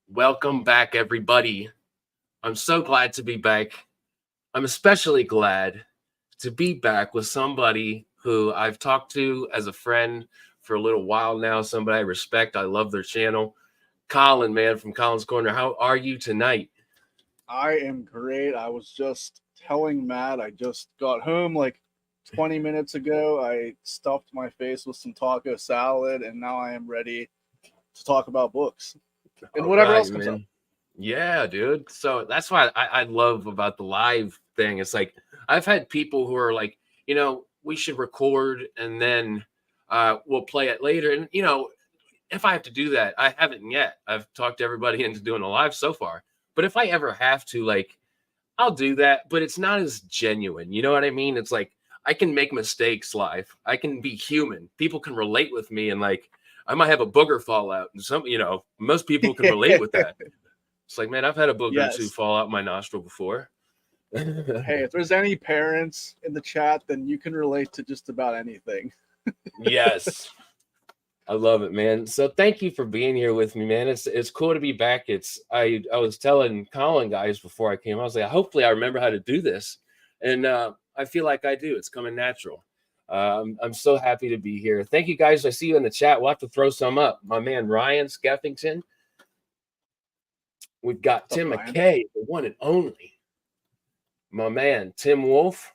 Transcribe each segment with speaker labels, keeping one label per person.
Speaker 1: Welcome back, everybody. I'm so glad to be back. I'm especially glad to be back with somebody who I've talked to as a friend for a little while now, somebody I respect. I love their channel. Colin, man, from Colin's Corner. How are you tonight?
Speaker 2: I am great. I was just telling Matt, I just got home like 20 minutes ago. I stuffed my face with some taco salad, and now I am ready to talk about books and whatever else comes up.
Speaker 1: Yeah, dude. So that's why I love about the live thing. It's like I've had people who are like, we should record and then we'll play it later. And, if I have to do that, I haven't yet. I've talked everybody into doing a live so far. But if I ever have to, like, I'll do that. But it's not as genuine. You know what I mean? It's like I can make mistakes live. I can be human. People can relate with me, and like I might have a booger fall out. And most people can relate with that. It's like, man, I've had a booger or two fall out my nostril before.
Speaker 2: Hey, if there's any parents in the chat, then you can relate to just about anything.
Speaker 1: Yes. I love it, man. So thank you for being here with me, man. It's cool to be back. I was telling Colin guys before I came, I was like, hopefully I remember how to do this. And I feel like I do. It's coming natural. I'm so happy to be here. Thank you guys. I see you in the chat. We'll have to throw some up. My man Ryan Skeffington. We've got Tim McKay, the one and only. My man, Tim Wolf.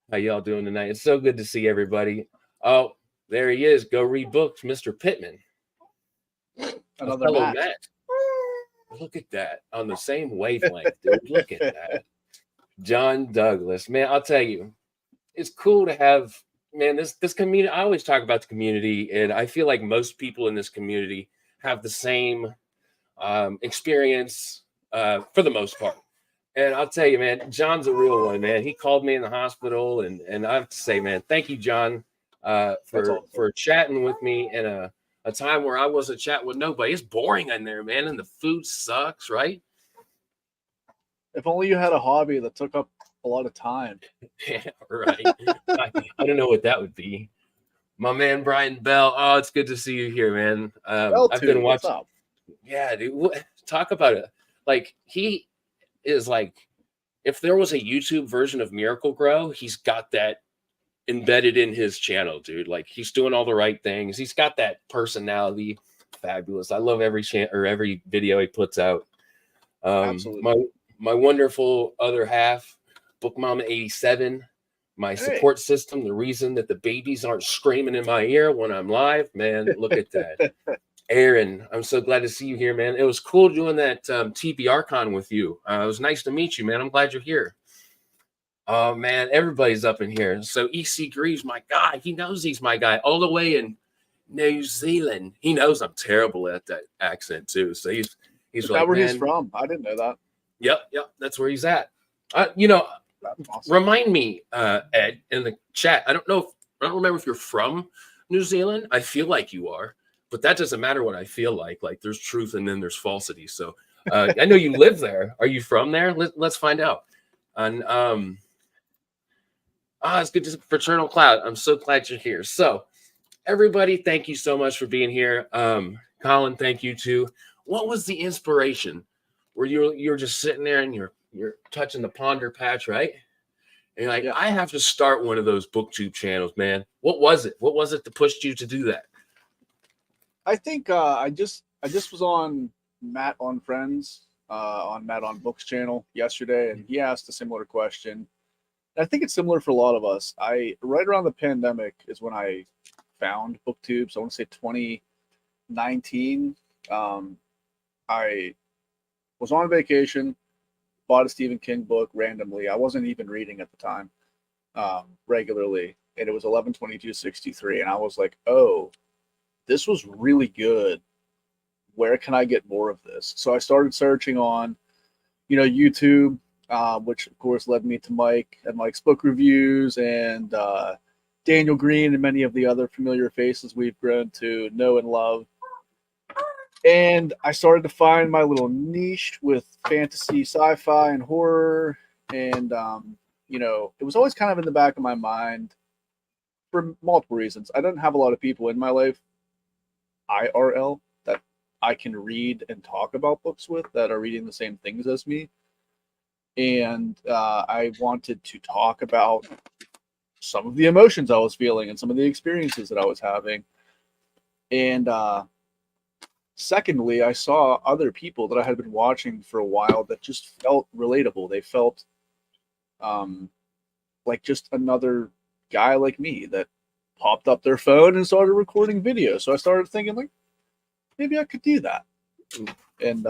Speaker 1: How y'all doing tonight? It's so good to see everybody. Oh, there he is. Go read books, Mr. Pittman.
Speaker 2: Another Matt.
Speaker 1: Look at that. On the same wavelength, dude. Look at that. John Douglas. Man, I'll tell you, it's cool to have, man, this community. I always talk about the community, and I feel like most people in this community have the same experience for the most part. And I'll tell you, man, John's a real one, man. He called me in the hospital, and I have to say, man, thank you, John, for chatting with me in a time where I wasn't chatting with nobody. It's boring in there, man, and the food sucks, right?
Speaker 2: If only you had a hobby that took up a lot of time.
Speaker 1: Yeah, right. I don't know what that would be. My man Brian Bell. Oh, it's good to see you here, man. I've been watching. Yeah, dude. Talk about it. Like, he is like, if there was a YouTube version of Miracle Grow, he's got that embedded in his channel, dude. Like, he's doing all the right things. He's got that personality. Fabulous. I love every video he puts out.
Speaker 2: Absolutely.
Speaker 1: My wonderful other half, Book Mama 87, my support system, the reason that the babies aren't screaming in my ear when I'm live, man. Look at that. Aaron, I'm so glad to see you here, man. It was cool doing that TBR con with you. It was nice to meet you, man. I'm glad you're here. Oh, man, everybody's up in here. So EC Greaves, my guy, he knows he's my guy all the way in New Zealand. He knows I'm terrible at that accent, too. So he's
Speaker 2: Is that where he's from? I didn't know that.
Speaker 1: Yep, that's where he's at.
Speaker 2: Awesome.
Speaker 1: Remind me, Ed, in the chat. I don't remember if you're from New Zealand. I feel like you are. But that doesn't matter what I feel like. Like, there's truth and then there's falsity. So I know you live there. Are you from there? Let's find out. And it's good to see Fraternal Cloud. I'm so glad you're here. So everybody, thank you so much for being here. Colin, thank you too. What was the inspiration? Where you're just sitting there and you're touching the ponder patch, right? And you're like, I have to start one of those Booktube channels, man. What was it? What was it that pushed you to do that?
Speaker 2: I think I just was on Matt on Friends, on Matt on Books channel yesterday, and he asked a similar question. I think it's similar for a lot of us. Right around the pandemic is when I found Booktube. So I want to say 2019. I was on vacation, bought a Stephen King book randomly. I wasn't even reading at the time regularly, and it was 11/22/63, and I was like, oh, this was really good. Where can I get more of this? So I started searching on, YouTube, which of course led me to Mike and Mike's book reviews and Daniel Green and many of the other familiar faces we've grown to know and love. And I started to find my little niche with fantasy, sci-fi, and horror. And, it was always kind of in the back of my mind for multiple reasons. I didn't have a lot of people in my life IRL that I can read and talk about books with that are reading the same things as me. And I wanted to talk about some of the emotions I was feeling and some of the experiences that I was having. And secondly, I saw other people that I had been watching for a while that just felt relatable. They felt like just another guy like me that popped up their phone and started recording video. So I started thinking, like, maybe I could do that. And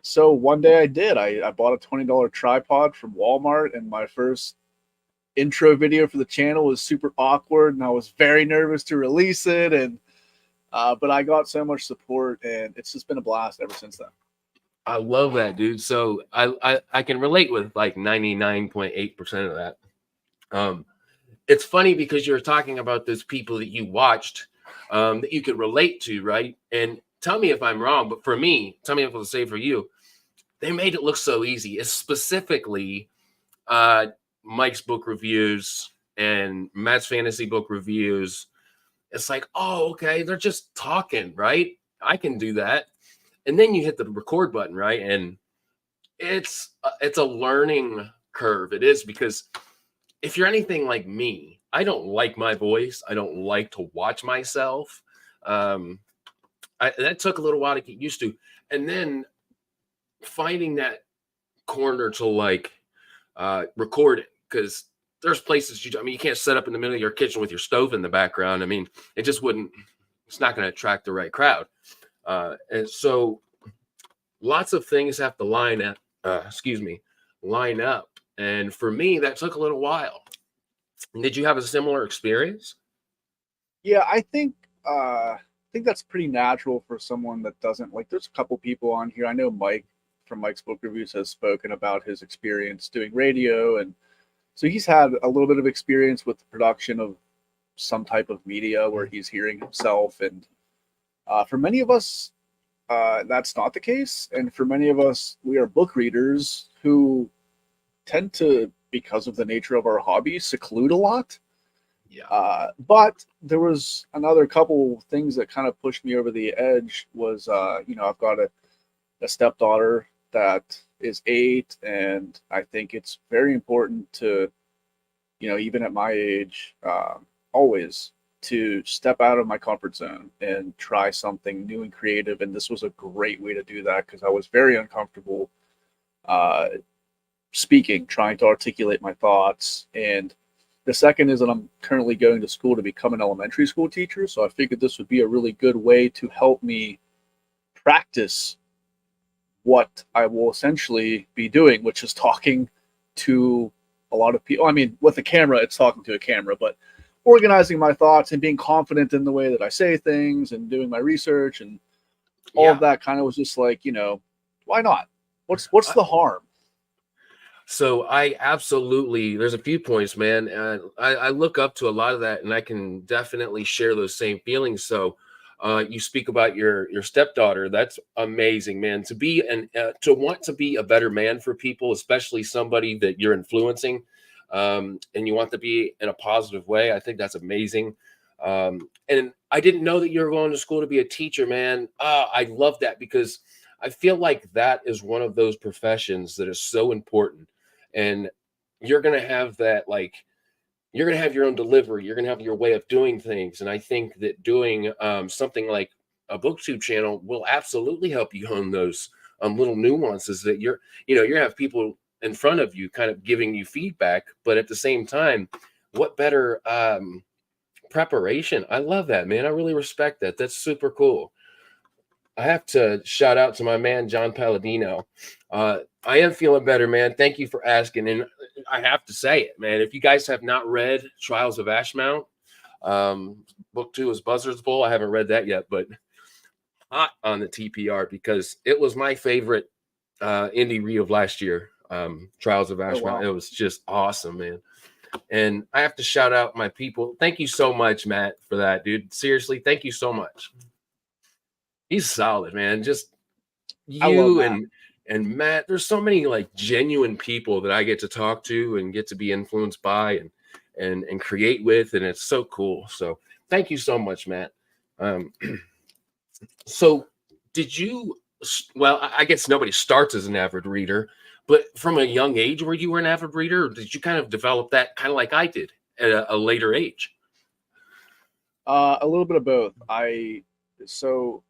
Speaker 2: so one day I did. I bought a $20 tripod from Walmart, and my first intro video for the channel was super awkward, and I was very nervous to release it. And but I got so much support, and it's just been a blast ever since then.
Speaker 1: I love that, dude. So I can relate with like 99.8% of that. It's funny because you're talking about those people that you watched that you could relate to, right? And tell me if I'm wrong, but for me, tell me if I'll say for you, they made it look so easy. It's specifically Mike's book reviews and Matt's fantasy book reviews. It's like, oh, okay, they're just talking, right? I can do that. And then you hit the record button, right? And it's a learning curve. It is, because if you're anything like me, I don't like my voice. I don't like to watch myself. That took a little while to get used to. And then finding that corner to like record it, because there's places you can't set up in the middle of your kitchen with your stove in the background. I mean, it's not going to attract the right crowd. And so lots of things have to line up. And for me, that took a little while. Did you have a similar experience?
Speaker 2: Yeah, I think that's pretty natural for someone that doesn't like. There's a couple people on here. I know Mike from Mike's Book Reviews has spoken about his experience doing radio, and so he's had a little bit of experience with the production of some type of media where he's hearing himself. And for many of us, that's not the case. And for many of us, we are book readers who tend to, because of the nature of our hobby, seclude a lot.
Speaker 1: Yeah.
Speaker 2: But there was another couple things that kind of pushed me over the edge. Was I've got a stepdaughter that is 8, and I think it's very important to, even at my age, always to step out of my comfort zone and try something new and creative. And this was a great way to do that, because I was very uncomfortable speaking, trying to articulate my thoughts. And the second is that I'm currently going to school to become an elementary school teacher. So I figured this would be a really good way to help me practice what I will essentially be doing, which is talking to a lot of people. I mean, with a camera, it's talking to a camera, but organizing my thoughts and being confident in the way that I say things and doing my research and all of that kind of was just like, why not? What's the harm?
Speaker 1: So I absolutely, there's a few points, man. I look up to a lot of that, and I can definitely share those same feelings. So you speak about your stepdaughter. That's amazing, man. To be to want to be a better man for people, especially somebody that you're influencing, and you want to be in a positive way. I think that's amazing. And I didn't know that you were going to school to be a teacher, man. I love that, because I feel like that is one of those professions that is so important. And you're going to have that, like, you're going to have your own delivery. You're going to have your way of doing things. And I think that doing something like a Booktube channel will absolutely help you hone those little nuances that you're going to have people in front of you kind of giving you feedback. But at the same time, what better preparation? I love that, man. I really respect that. That's super cool. I have to shout out to my man, John Palladino. I am feeling better, man. Thank you for asking. And I have to say it, man. If you guys have not read Trials of Ashmount, book 2 is Buzzard's Bowl. I haven't read that yet, but hot on the TPR, because it was my favorite indie read of last year, Trials of Ashmount.
Speaker 2: Oh, wow.
Speaker 1: It was just awesome, man. And I have to shout out my people. Thank you so much, Matt, for that, dude. Seriously, thank you so much. He's solid, man. Just you and Matt. There's so many like genuine people that I get to talk to and get to be influenced by and create with, and it's so cool. So thank you so much, Matt. So did you, well, I guess nobody starts as an avid reader, but from a young age where you were an avid reader, or did you kind of develop that kind of like I did at a later age?
Speaker 2: A little bit of both. So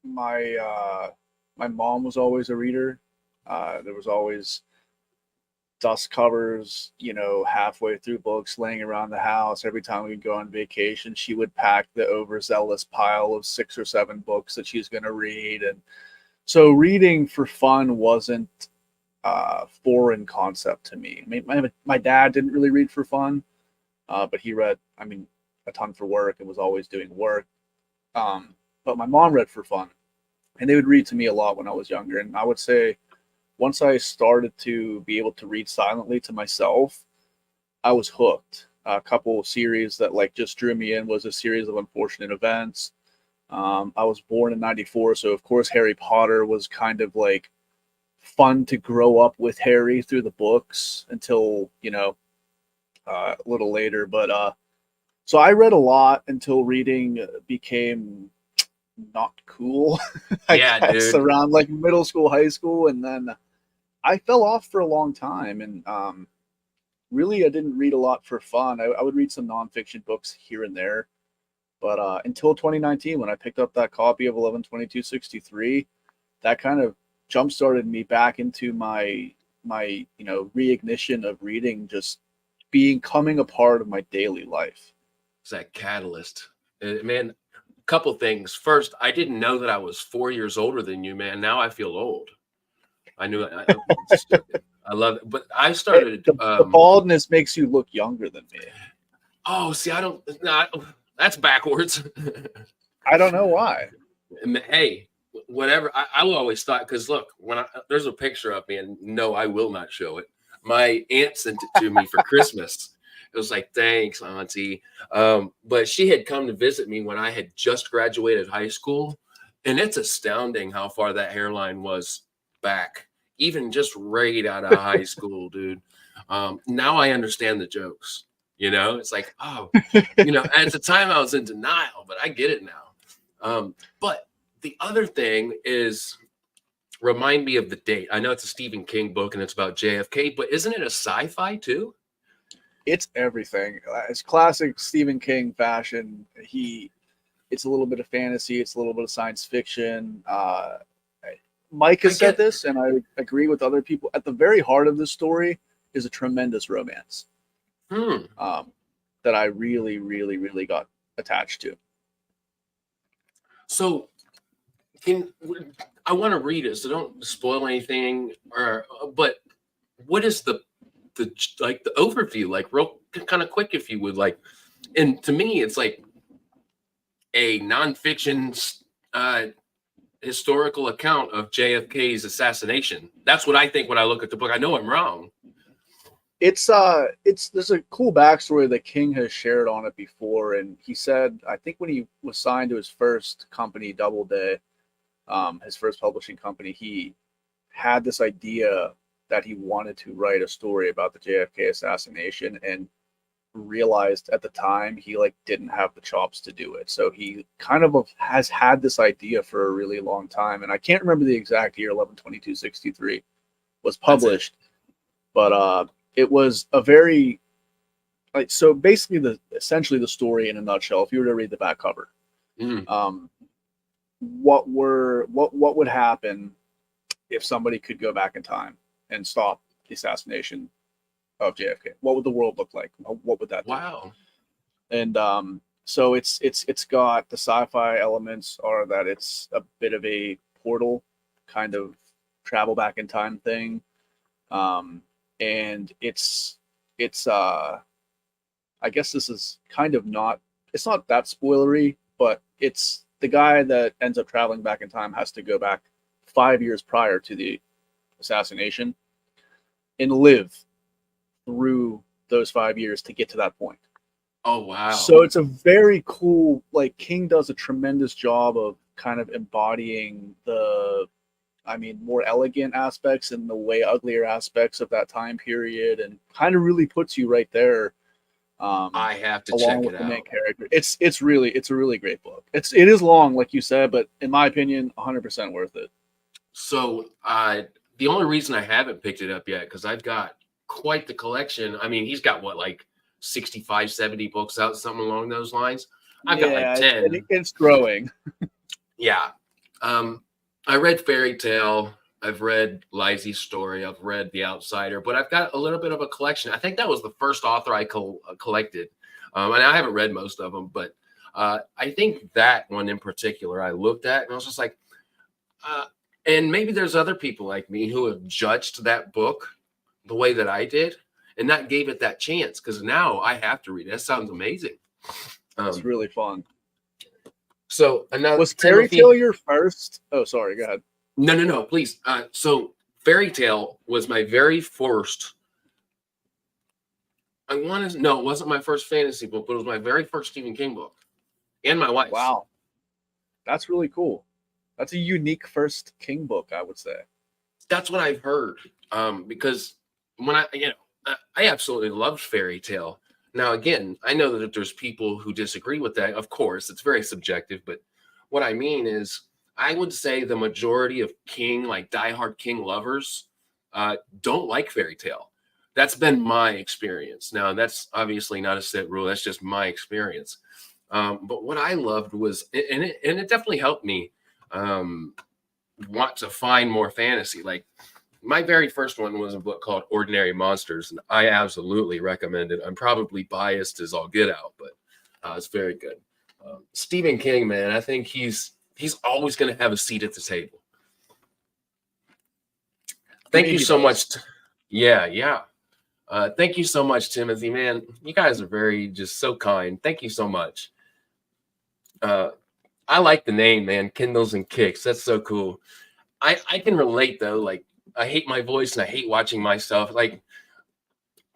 Speaker 2: my my mom was always a reader. There was always dust covers, halfway through books laying around the house. Every time we'd go on vacation, she would pack the overzealous pile of 6 or 7 books that she's going to read. And so reading for fun wasn't a foreign concept to me. I mean, my dad didn't really read for fun, but he read, a ton for work and was always doing work. But my mom read for fun, and they would read to me a lot when I was younger. And I would say once I started to be able to read silently to myself, I was hooked. A couple of series that like just drew me in was a series of Unfortunate Events. I was born in '94, so of course Harry Potter was kind of like fun to grow up with Harry through the books until a little later. But so I read a lot until reading became not cool. I
Speaker 1: Yeah,
Speaker 2: guess
Speaker 1: dude.
Speaker 2: around like middle school, high school, and then I fell off for a long time. And really, I didn't read a lot for fun. I would read some nonfiction books here and there, but until 2019, when I picked up that copy of 11/22/63, that kind of jump started me back into my reignition of reading, just becoming a part of my daily life.
Speaker 1: It's that catalyst. Man, a couple things. First, I didn't know that I was 4 years older than you, man. Now I feel old. I knew I love it. But I started
Speaker 2: The baldness makes you look younger than me.
Speaker 1: oh, see, I don't not that's backwards.
Speaker 2: I don't know why.
Speaker 1: Hey, whatever. I will always thought because look, there's a picture of me, and no, I will not show it. My aunt sent it to me for Christmas. It was like, thanks, Auntie. But she had come to visit me when I had just graduated high school, and it's astounding how far that hairline was back, even just right out of high school, dude. Now I understand the jokes. It's like, oh, at the time I was in denial, but I get it now. But the other thing is remind me of the date. I know it's a Stephen King book and it's about JFK, but isn't it a sci-fi too?
Speaker 2: It's everything. It's classic Stephen King fashion. It's a little bit of fantasy. It's a little bit of science fiction. Mike has said this, and I agree with other people. At the very heart of the story is a tremendous romance that I really, really, really got attached to.
Speaker 1: So, I want to read it, so don't spoil anything. But what is the overview, like real kind of quick, if you would like? And to me, it's like a nonfiction historical account of JFK's assassination. That's what I think when I look at the book. I know I'm wrong.
Speaker 2: It's there's a cool backstory that King has shared on it before, and he said, I think when he was signed to his first company, Doubleday, his first publishing company, he had this idea that he wanted to write a story about the JFK assassination, and realized at the time he didn't have the chops to do it. So he kind of has had this idea for a really long time, and I can't remember the exact year 11/22/63 was published, but it was a very so basically essentially the story in a nutshell, if you were to read the back cover, what would happen if somebody could go back in time and stop the assassination of JFK? What would the world look like? What would that do?
Speaker 1: Wow.
Speaker 2: And so it's got the sci-fi elements are that it's a bit of a portal kind of travel back in time thing. And it's I guess this is kind of it's not that spoilery, but it's the guy that ends up traveling back in time has to go back 5 years prior to the assassination and live through those 5 years to get to that point.
Speaker 1: Oh, wow.
Speaker 2: So it's a very cool, King does a tremendous job of kind of embodying the, more elegant aspects and the way uglier aspects of that time period, and kind of really puts you right there
Speaker 1: I have to
Speaker 2: along
Speaker 1: check
Speaker 2: with
Speaker 1: it
Speaker 2: the main
Speaker 1: out.
Speaker 2: character. It's a really great book. It is long, like you said, but in my opinion, 100% worth it.
Speaker 1: So the only reason I haven't picked it up yet, because I've got quite the collection. I mean, he's got what, like 65, 70 books out, something along those lines. I've got like
Speaker 2: Yeah,
Speaker 1: 10.
Speaker 2: it's growing.
Speaker 1: Yeah. I read Fairy Tale. I've read Lizzie's Story. I've read The Outsider, but I've got a little bit of a collection. I think that was the first author I collected. And I haven't read most of them, but I think that one in particular I looked at and I was just like, and maybe there's other people like me who have judged that book the way that I did and not gave it that chance, because now I have to read it. That sounds amazing.
Speaker 2: It's really fun.
Speaker 1: So another
Speaker 2: Was Fairy Tale your first? Oh, sorry. Go ahead.
Speaker 1: No, please. So Fairy Tale was my very first. No, it wasn't my first fantasy book, but it was my very first Stephen King book, and my wife's.
Speaker 2: Wow, that's really cool. That's a unique first King book, I would say.
Speaker 1: That's what I've heard. Because when I absolutely loved Fairy Tale. Now, again, I know that there's people who disagree with that. Of course, it's very subjective, but what I mean is, I would say the majority of King, like diehard King lovers, don't like Fairy Tale. That's been my experience. Now, that's obviously not a set rule. That's just my experience. But what I loved was, and it definitely helped me want to find more fantasy. Like my very first one was a book called Ordinary Monsters, and I absolutely recommend it. I'm probably biased as all get out, but it's very good. Stephen King, man, I think he's always going to have a seat at the table. Thank you so much. Yeah. Thank you so much, Timothy, man. You guys are just so kind. Thank you so much. I like the name, man. Kindles and Kicks. That's so cool. I can relate though. Like, I hate my voice and I hate watching myself. Like,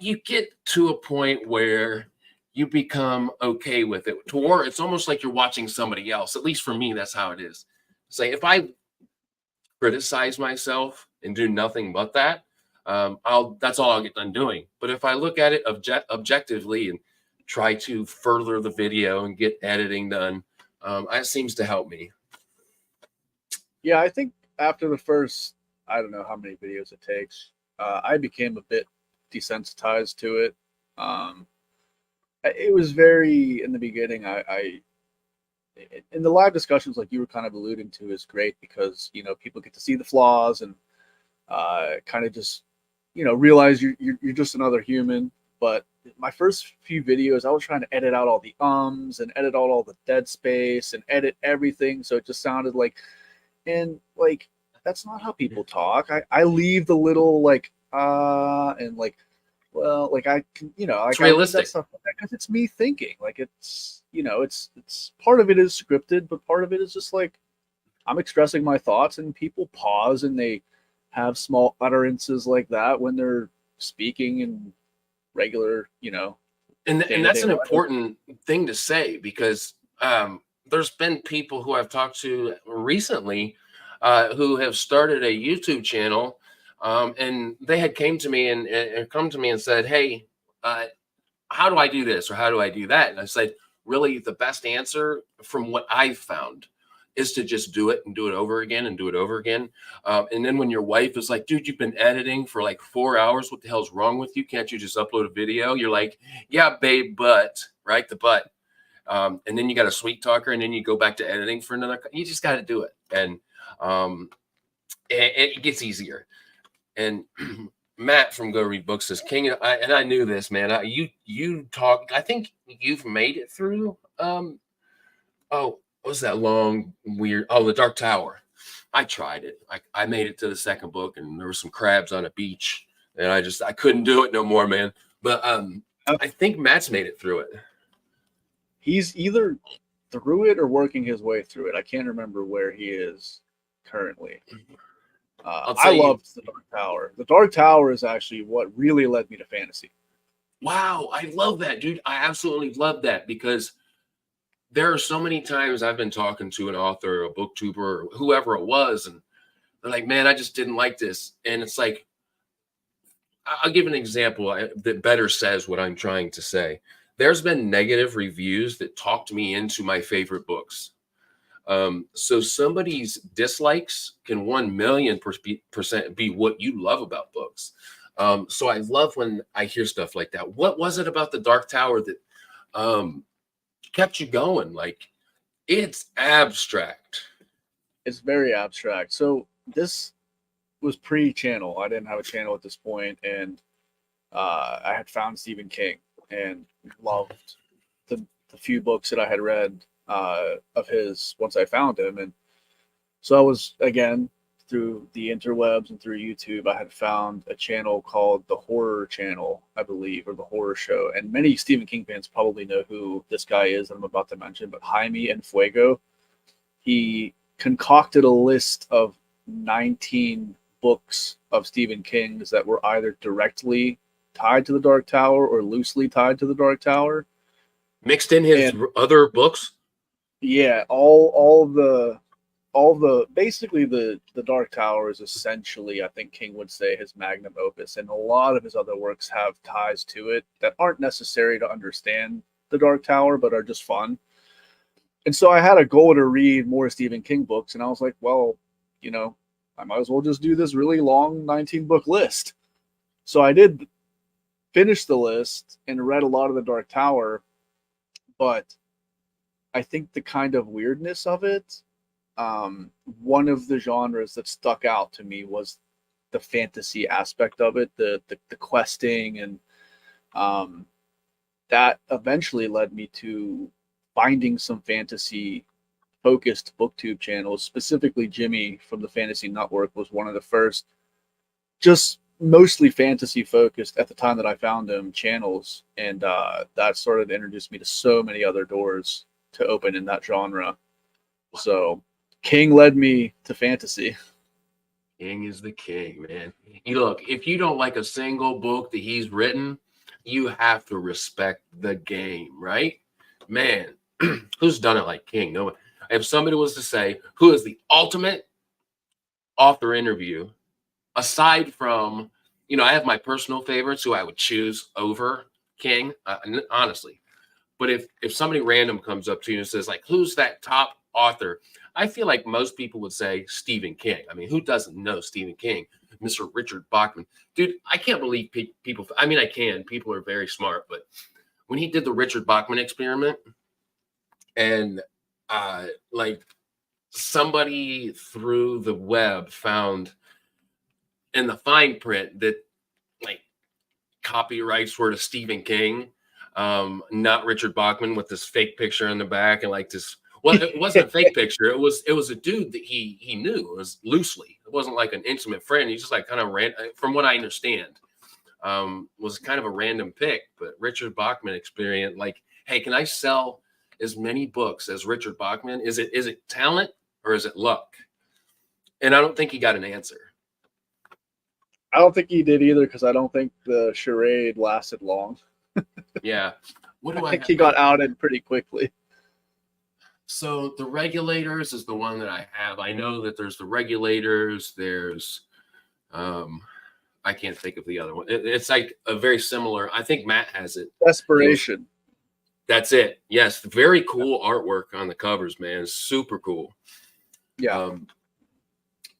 Speaker 1: you get to a point where you become okay with it, to where it's almost like you're watching somebody else. At least for me, that's how it is. Say, if I criticize myself and do nothing but that, that's all I'll get done doing. But if I look at it objectively and try to further the video and get editing done, it seems to help me.
Speaker 2: Yeah, I think after the first, I don't know how many videos it takes, I became a bit desensitized to it. It was very, in the beginning, I in the live discussions, like you were kind of alluding to, is great because, people get to see the flaws and kind of just, realize you're just another human. But my first few videos, I was trying to edit out all the ums and edit out all the dead space and edit everything. So it just sounded like, and like, that's not how people talk. I leave the little and like, well, like I can, like
Speaker 1: it's realistic
Speaker 2: because it's me thinking. Like it's, it's part of it is scripted, but part of it is just like I'm expressing my thoughts, and people pause and they have small utterances like that when they're speaking in regular,
Speaker 1: and that's an important thing to say, because there's been people who I've talked to recently who have started a YouTube channel, and they had come to me and said, hey, how do I do this or how do I do that? And I said, really, the best answer from what I've found is to just do it and do it over again and do it over again. And then when your wife is like, dude, you've been editing for like 4 hours. What the hell's wrong with you? Can't you just upload a video? You're like, yeah, babe, but, right? The but. And then you got a sweet talker, and then you go back to editing for another. You just got to do it. And it gets easier. And Matt from Go Read Books says, King, and I knew this, man. You talk. I think you've made it through. What's that long, weird? Oh, The Dark Tower. I tried it. I made it to the second book, and there were some crabs on a beach, and I couldn't do it no more, man. But I think Matt's made it through it.
Speaker 2: He's either through it or working his way through it. I can't remember where he is currently. I loved The Dark Tower. The Dark Tower is actually what really led me to fantasy.
Speaker 1: Wow, I love that, dude. I absolutely love that, because there are so many times I've been talking to an author, a booktuber, or whoever it was, and they're like, man, I just didn't like this. And it's like, I'll give an example that better says what I'm trying to say. there's been negative reviews that talked me into my favorite books. So somebody's dislikes can 1,000,000% be what you love about books. So I love when I hear stuff like that. What was it about the Dark Tower that kept you going? Like, it's abstract.
Speaker 2: It's very abstract. So this was pre-channel. I didn't have a channel at this point, and I had found Stephen King and loved the few books that I had read of his once I found him. And so I was, again, through the interwebs and through YouTube, I had found a channel called the Horror Channel, I believe, or the Horror Show. And many Stephen King fans probably know who this guy is that I'm about to mention, but Jaime and Fuego. He concocted a list of 19 books of Stephen King's that were either directly tied to the Dark Tower or loosely tied to the Dark Tower.
Speaker 1: Mixed in his other books?
Speaker 2: Yeah, all the basically the Dark Tower is essentially, I think King would say, his magnum opus, and a lot of his other works have ties to it that aren't necessary to understand the Dark Tower, but are just fun. And so I had a goal to read more Stephen King books, and I was like, well, you know, I might as well just do this really long 19-book list. So I did finish the list and read a lot of the Dark Tower, but I think the kind of weirdness of it, one of the genres that stuck out to me was the fantasy aspect of it, the questing, and that eventually led me to finding some fantasy focused booktube channels. Specifically, Jimmy from the Fantasy Network was one of the first, just mostly fantasy focused at the time that I found him, channels, and that sort of introduced me to so many other doors to open in that genre. So King led me to fantasy.
Speaker 1: King is the king, man. You look, if you don't like a single book that he's written, you have to respect the game, right? Man, who's done it like King? No one. If somebody was to say, who is the ultimate author interview, aside from, I have my personal favorites who I would choose over King, honestly. But if somebody random comes up to you and says, like, who's that top author? I feel like most people would say Stephen King. I mean, who doesn't know Stephen King? Mr. Richard Bachman. Dude, I can't believe people. I mean, I can. People are very smart. But when he did the Richard Bachman experiment, and like somebody through the web found in the fine print that like copyrights were to Stephen King, not Richard Bachman, with this fake picture in the back and like this. Well, it wasn't a fake picture. It was a dude that he knew. It was loosely. It wasn't like an intimate friend. He just like kind of ran. From what I understand, was kind of a random pick. But Richard Bachman experience, like, hey, can I sell as many books as Richard Bachman? Is it talent or is it luck? And I don't think he got an answer.
Speaker 2: I don't think he did either, because I don't think the charade lasted long.
Speaker 1: Yeah.
Speaker 2: I think he got outed pretty quickly.
Speaker 1: So the Regulators is the one that I have. I know that there's the Regulators. There's, I can't think of the other one. It's like a very similar. I think Matt has it.
Speaker 2: Desperation.
Speaker 1: That's it. Yes, very cool artwork on the covers, man. Super cool.
Speaker 2: Yeah.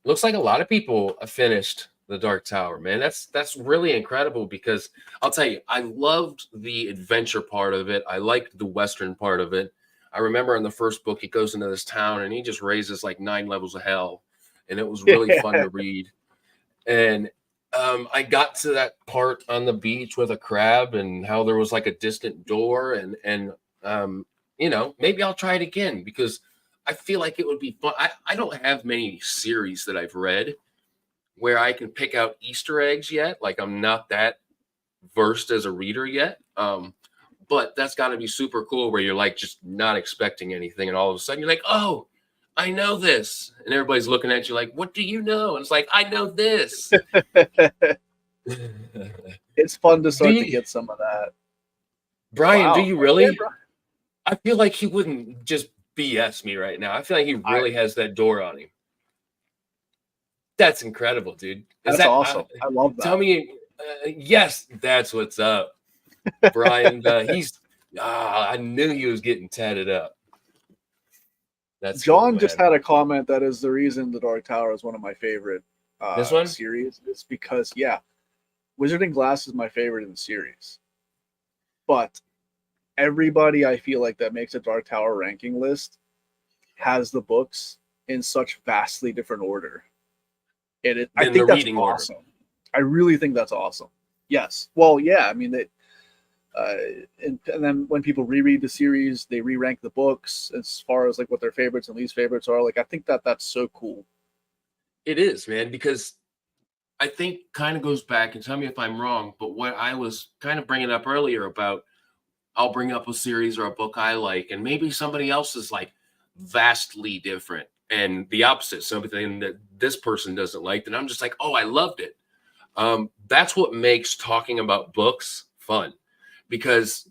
Speaker 1: Looks like a lot of people have finished the Dark Tower, man. That's really incredible, because I'll tell you, I loved the adventure part of it. I liked the Western part of it. I remember in the first book, he goes into this town and he just raises like 9 levels of hell. And it was really fun to read. And I got to that part on the beach with a crab and how there was like a distant door. And maybe I'll try it again, because I feel like it would be fun. I don't have many series that I've read where I can pick out Easter eggs yet. Like, I'm not that versed as a reader yet. But that's got to be super cool, where you're like just not expecting anything, and all of a sudden you're like, oh, I know this. And everybody's looking at you like, what do you know? And it's like, I know this.
Speaker 2: It's fun to start to get some of that.
Speaker 1: Brian,
Speaker 2: wow.
Speaker 1: Do you really? Yeah, I feel like he wouldn't just BS me right now. I feel like he really has that door on him. That's incredible, dude.
Speaker 2: That's awesome. I love that.
Speaker 1: Tell me, yes, that's what's up. Brian, Ah, I knew he was getting tatted up. That's
Speaker 2: John
Speaker 1: cool,
Speaker 2: just
Speaker 1: man.
Speaker 2: had a comment that is the reason The Dark Tower is one of my favorite
Speaker 1: This one?
Speaker 2: series. It's because, yeah, Wizard and Glass is my favorite in the series. But everybody I feel like that makes a Dark Tower ranking list has the books in such vastly different order. I
Speaker 1: In the
Speaker 2: think that's
Speaker 1: reading
Speaker 2: awesome.
Speaker 1: order.
Speaker 2: I really think that's awesome. Yes. Well, yeah. I mean, and then when people reread the series, they re-rank the books as far as like what their favorites and least favorites are. Like, I think that that's so cool.
Speaker 1: It is, man, because I think kind of goes back, and tell me if I'm wrong, but what I was kind of bringing up earlier about I'll bring up a series or a book I like, and maybe somebody else is like vastly different and the opposite, something that this person doesn't like, and I'm just like, oh, I loved it. That's what makes talking about books fun, because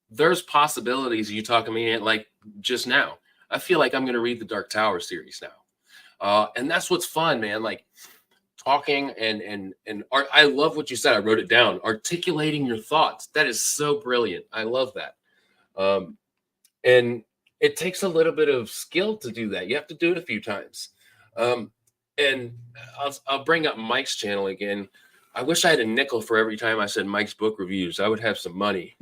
Speaker 1: there's possibilities. You talk to me like just now. I feel like I'm going to read the Dark Tower series now, and that's what's fun, man. Like talking and art. I love what you said. I wrote it down. Articulating your thoughts. That is so brilliant. I love that. And it takes a little bit of skill to do that. You have to do it a few times. Um, and I'll bring up Mike's channel again. I wish I had a nickel for every time I said Mike's book reviews. I would have some money.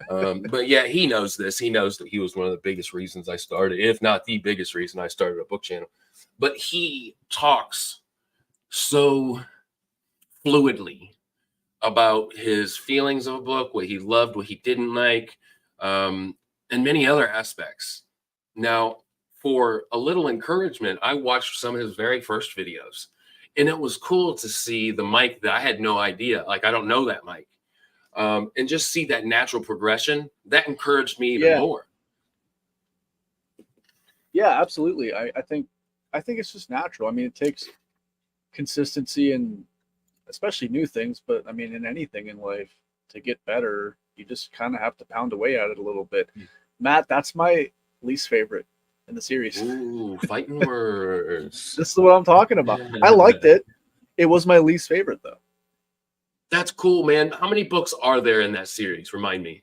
Speaker 1: But yeah, he knows this. He knows that he was one of the biggest reasons I started, if not the biggest reason I started a book channel. But he talks so fluidly about his feelings of a book, what he loved, what he didn't like, and many other aspects. Now, for a little encouragement, I watched some of his very first videos, and it was cool to see the Mike that I had no idea. Like, I don't know that Mike. And just see that natural progression that encouraged me even more.
Speaker 2: Yeah, absolutely. I think it's just natural. I mean, it takes consistency and especially new things, but I mean, in anything in life to get better, you just kind of have to pound away at it a little bit. Matt, that's my least favorite in the series.
Speaker 1: Ooh, fighting words.
Speaker 2: This is what I'm talking about. I liked it. It was my least favorite though.
Speaker 1: That's cool, man. How many books are there in that series? Remind me.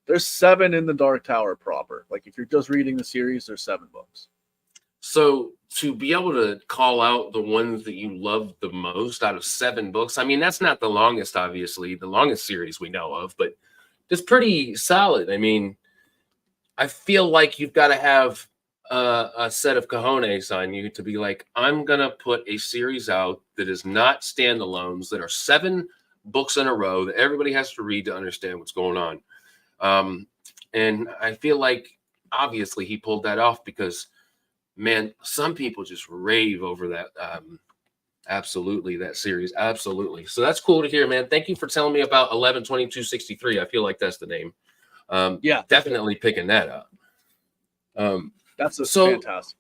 Speaker 2: There's 7 in the Dark Tower proper. Like, if you're just reading the series, there's 7 books.
Speaker 1: So to be able to call out the ones that you love the most out of 7 books, I mean, that's not the longest, obviously, the longest series we know of, but it's pretty solid. I mean, I feel like you've got to have a set of cojones on you to be like, I'm going to put a series out that is not standalones, that are 7 books in a row that everybody has to read to understand what's going on. And I feel like obviously he pulled that off because, man, some people just rave over that. Absolutely, that series. Absolutely. So that's cool to hear, man. Thank you for telling me about 11/22/63. I feel like that's the name. Yeah, definitely picking that up.
Speaker 2: That's fantastic.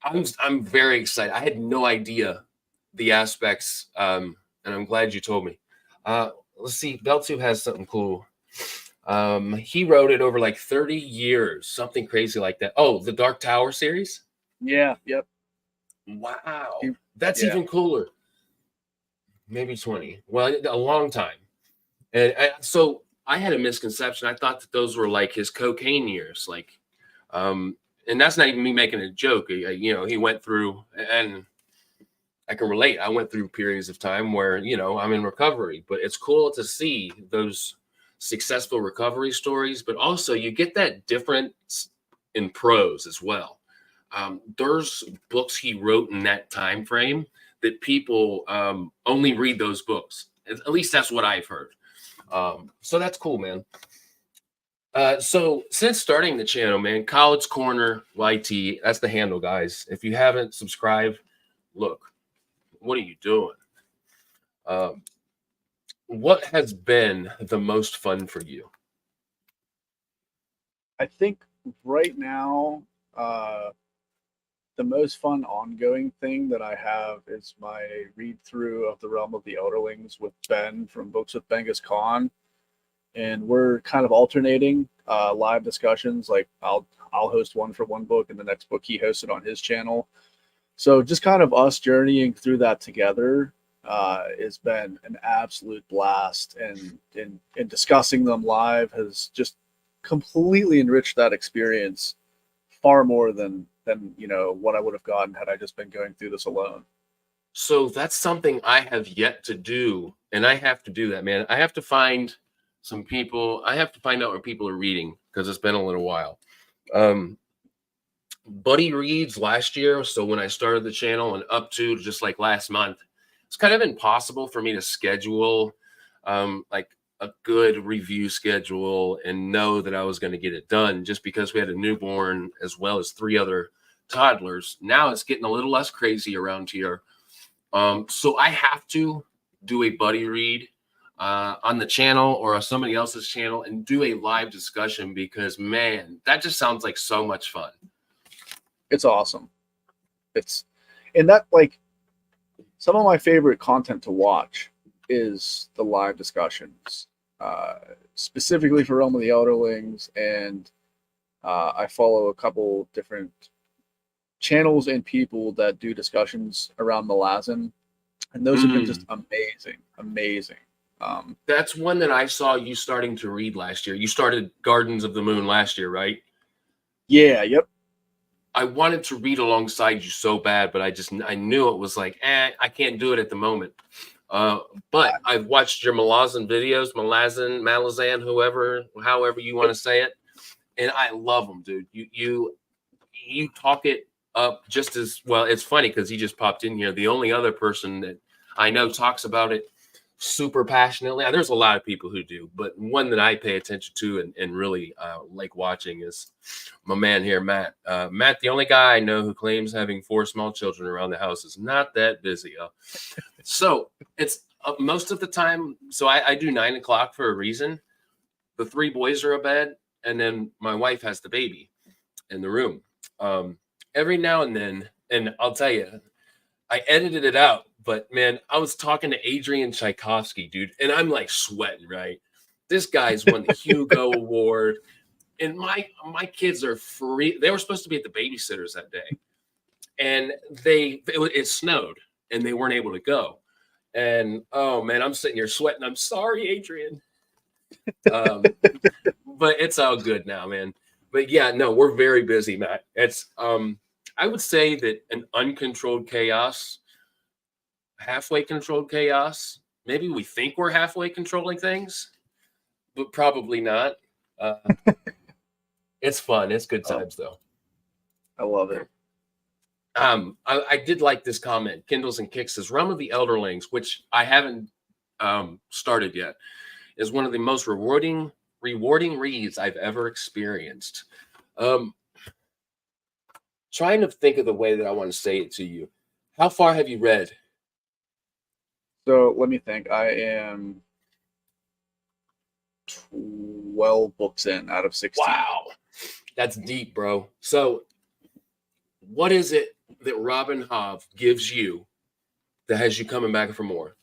Speaker 1: I'm very excited. I had no idea the aspects, and I'm glad you told me. Let's see. Booktube has something cool. He wrote it over like 30 years, something crazy like that. Oh, the Dark Tower series?
Speaker 2: Yeah, yep.
Speaker 1: Wow. That's even cooler. Maybe 20. Well, a long time. And so I had a misconception. I thought that those were like his cocaine years. Like, and that's not even me making a joke. You know, he went through, and I can relate. I went through periods of time where, you know, I'm in recovery, but it's cool to see those successful recovery stories, but also you get that difference in prose as well. There's books he wrote in that time frame that people only read those books. At least that's what I've heard. So that's cool, man. So since starting the channel, man, College Corner YT, that's the handle, guys. If you haven't subscribed, look, what are you doing? What has been the most fun for you?
Speaker 2: I think right now, the most fun ongoing thing that I have is my read through of The Realm of the Elderlings with Ben from Books with Bengus Khan. And we're kind of alternating live discussions. Like I'll host one for one book, and the next book he hosted on his channel. So just kind of us journeying through that together. has been an absolute blast, and in discussing them live has just completely enriched that experience far more than what I would have gotten had I just been going through this alone.
Speaker 1: So that's something I have yet to do, and I have to do that, man. I have to find some people. I have to find out what people are reading because it's been a little while. Um, Buddy reads last year, so when I started the channel and up to just like last month, it's kind of impossible for me to schedule like a good review schedule and know that I was going to get it done just because we had a newborn as well as 3 other toddlers. Now it's getting a little less crazy around here. So I have to do a buddy read on the channel or on somebody else's channel and do a live discussion because, man, that just sounds like so much fun.
Speaker 2: It's awesome. It's and that like some of my favorite content to watch is the live discussions, specifically for Realm of the Elderlings, and I follow a couple different channels and people that do discussions around Malazan, and those have been just amazing.
Speaker 1: That's one that I saw you starting to read last year. You started Gardens of the Moon last year, right?
Speaker 2: Yeah, yep.
Speaker 1: I wanted to read alongside you so bad, but I knew it was like, I can't do it at the moment. But I've watched your Malazan videos, Malazan, however you want to say it, and I love them, dude. You talk it up just as well. It's funny because he just popped in here. The only other person that I know talks about it super passionately. There's a lot of people who do, but one that I pay attention to and really like watching is my man here, Matt. Matt, the only guy I know who claims having 4 small children around the house, is not that busy. So it's most of the time. So I do 9 o'clock for a reason. The 3 boys are abed, and then my wife has the baby in the room. Every now and then, and I'll tell you, I edited it out, but man, I was talking to Adrian Tchaikovsky, dude, and I'm like sweating, right? This guy's won the Hugo Award, and my kids are free. They were supposed to be at the babysitters that day, and it snowed, and they weren't able to go. And oh man, I'm sitting here sweating. I'm sorry, Adrian. But it's all good now, man. But yeah, no, we're very busy, Matt. It's I would say that an uncontrolled chaos, halfway controlled chaos. Maybe we think we're halfway controlling things, but probably not. It's fun. It's good times, though.
Speaker 2: I love it.
Speaker 1: I did like this comment. Kindles and Kicks says, Realm of the Elderlings, which I haven't started yet, is one of the most rewarding reads I've ever experienced. Trying to think of the way that I want to say it to you. How far have you read?
Speaker 2: So let me think. I am 12 books in out of 16.
Speaker 1: Wow. That's deep, bro. So what is it that Robin Hobb gives you that has you coming back for more?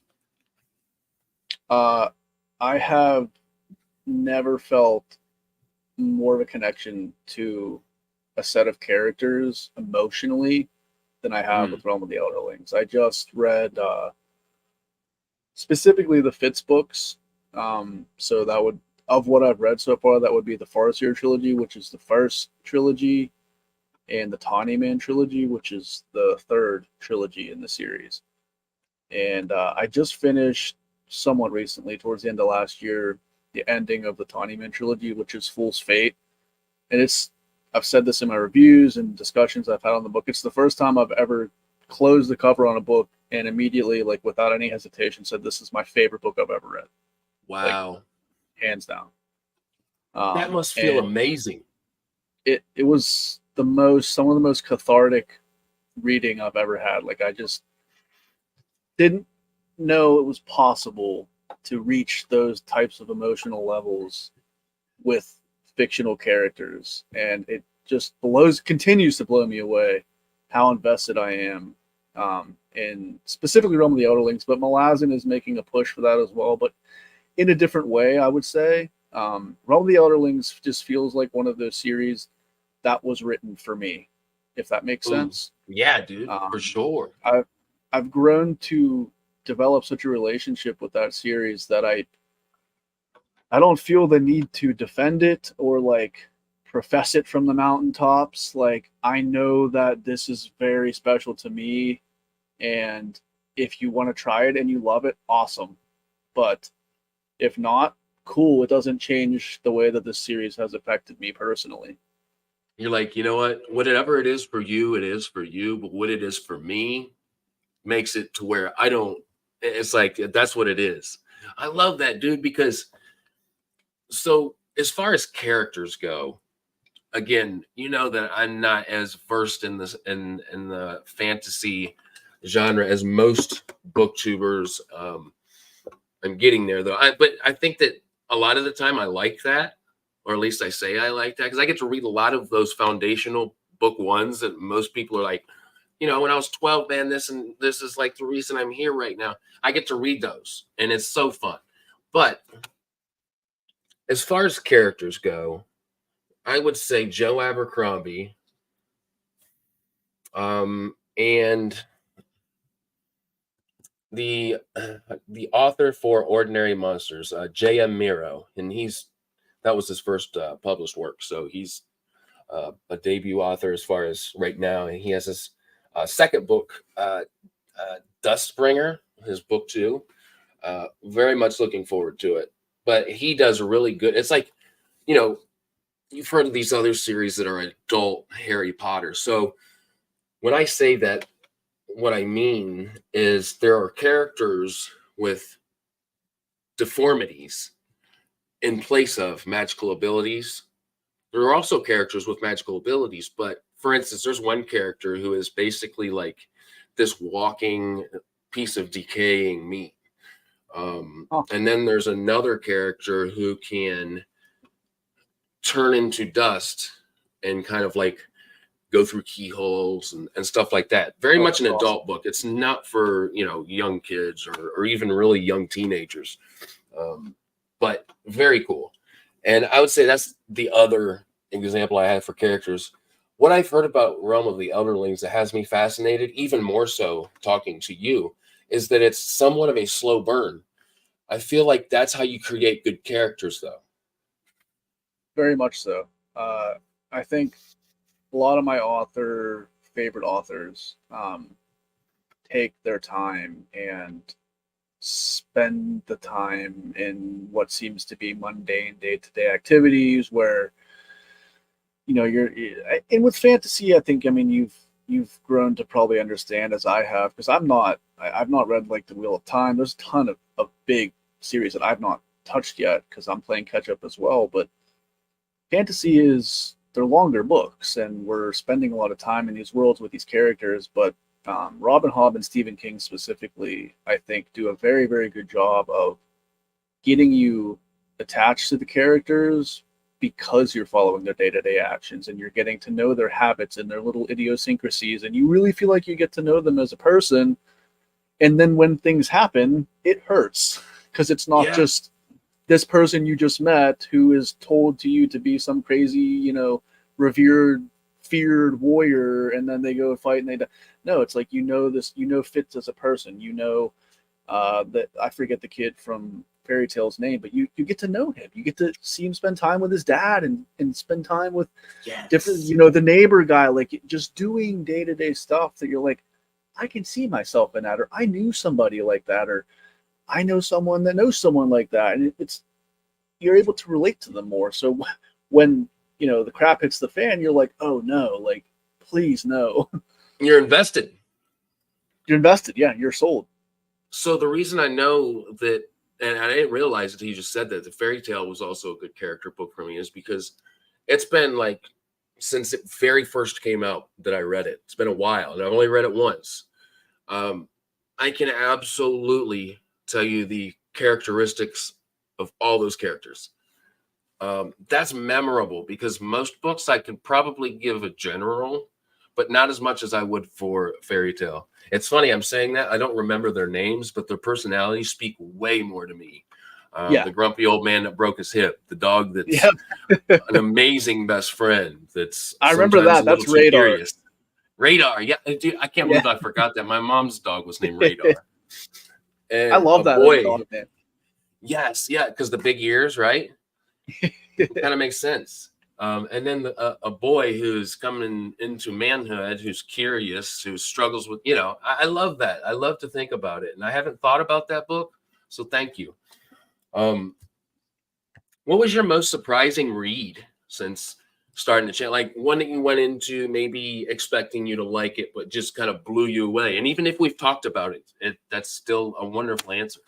Speaker 2: I have never felt more of a connection to a set of characters emotionally than I have with Realm of the Elderlings. I just read specifically the Fitz books. So that would, of what I've read so far, that would be the Farseer trilogy, which is the first trilogy, and the Tawny Man trilogy, which is the third trilogy in the series. And I just finished somewhat recently, towards the end of last year, the ending of the Tawny Man trilogy, which is Fool's Fate. And I've said this in my reviews and discussions I've had on the book. It's the first time I've ever closed the cover on a book and immediately, like without any hesitation, said this is my favorite book I've ever read.
Speaker 1: Wow.
Speaker 2: Like, hands down.
Speaker 1: That must feel amazing.
Speaker 2: It was some of the most cathartic reading I've ever had. Like, I just didn't know it was possible to reach those types of emotional levels with fictional characters, and it just continues to blow me away how invested I am in specifically Realm of the Elderlings, but Malazan is making a push for that as well, but in a different way, I would say. Realm of the Elderlings just feels like one of those series that was written for me, if that makes sense.
Speaker 1: Yeah, dude, for sure.
Speaker 2: I've grown to developed such a relationship with that series that I don't feel the need to defend it or like profess it from the mountaintops. Like, I know that this is very special to me, and if you want to try it and you love it, awesome. But if not, cool. It doesn't change the way that this series has affected me personally.
Speaker 1: You're like, you know what? Whatever it is for you, it is for you. But what it is for me makes it to where I don't. It's like that's what it is. I love that, dude, because so as far as characters go, again, you know that I'm not as versed in this in the fantasy genre as most booktubers. I'm getting there though. But I think that a lot of the time I like that, or at least I say I like that, because I get to read a lot of those foundational book ones that most people are like, you know, when I was 12, man, this and this is like the reason I'm here right now. I get to read those, and it's so fun. But as far as characters go, I would say Joe Abercrombie, and the author for Ordinary Monsters, J.M. Miro, and that was his first published work. So he's a debut author as far as right now, and he has his second book, Dustbringer, his book 2. Very much looking forward to it. But he does really good. It's like, you know, you've heard of these other series that are adult Harry Potter. So when I say that, what I mean is there are characters with deformities in place of magical abilities. There are also characters with magical abilities, but for instance, there's one character who is basically like this walking piece of decaying meat. And then there's another character who can turn into dust and kind of like go through keyholes and stuff like that. Very much an adult book. It's not for, you know, young kids or even really young teenagers, but very cool. And I would say that's the other example I have for characters. What I've heard about Realm of the Elderlings that has me fascinated, even more so talking to you, is that it's somewhat of a slow burn. I feel like that's how you create good characters, though.
Speaker 2: Very much so. I think a lot of my favorite authors take their time and spend the time in what seems to be mundane day-to-day activities where, you know, and with fantasy, I think, I mean, you've grown to probably understand, as I have, because I've not read like the Wheel of Time. There's a ton of big series that I've not touched yet because I'm playing catch up as well. But fantasy they're longer books, and we're spending a lot of time in these worlds with these characters. But Robin Hobb and Stephen King specifically, I think, do a very, very good job of getting you attached to the characters because you're following their day-to-day actions and you're getting to know their habits and their little idiosyncrasies, and you really feel like you get to know them as a person. And then when things happen, it hurts because it's not just this person you just met who is told to you to be some crazy, you know, revered, feared warrior, and then they go fight and they die. No, it's like, you know, Fitz as a person. You know, that I forget the kid from Fairy Tale's name, but you get to know him. You get to see him spend time with his dad and spend time with different, you know, the neighbor guy, like just doing day-to-day stuff that you're like, I can see myself in that, or I knew somebody like that, or I know someone that knows someone like that. And you're able to relate to them more. So when, you know, the crap hits the fan, you're like, oh no, like, please no.
Speaker 1: You're invested.
Speaker 2: You're invested. Yeah, you're sold.
Speaker 1: So the reason I know that, and I didn't realize that he just said that the Fairy Tale was also a good character book for me, is because it's been like since it very first came out that I read it. It's been a while, and I've only read it once. I can absolutely tell you the characteristics of all those characters. That's memorable because most books I could probably give a general, but not as much as I would for Fairy Tale. It's funny I'm saying that. I don't remember their names, but their personalities speak way more to me. The grumpy old man that broke his hip, the dog that's an amazing best friend. I
Speaker 2: remember that. That's Radar.
Speaker 1: Radar. Yeah, dude, I can't believe I forgot that. My mom's dog was named Radar. And
Speaker 2: I love
Speaker 1: a
Speaker 2: that
Speaker 1: boy,
Speaker 2: dog name.
Speaker 1: yes, yeah, because the big ears, right? It kind of makes sense. And then a boy who's coming into manhood, who's curious, who struggles with, I love that. I love to think about it. And I haven't thought about that book. So thank you. What was your most surprising read since starting the channel? Like one that you went into maybe expecting you to like it, but just kind of blew you away. And even if we've talked about it, that's still a wonderful answer.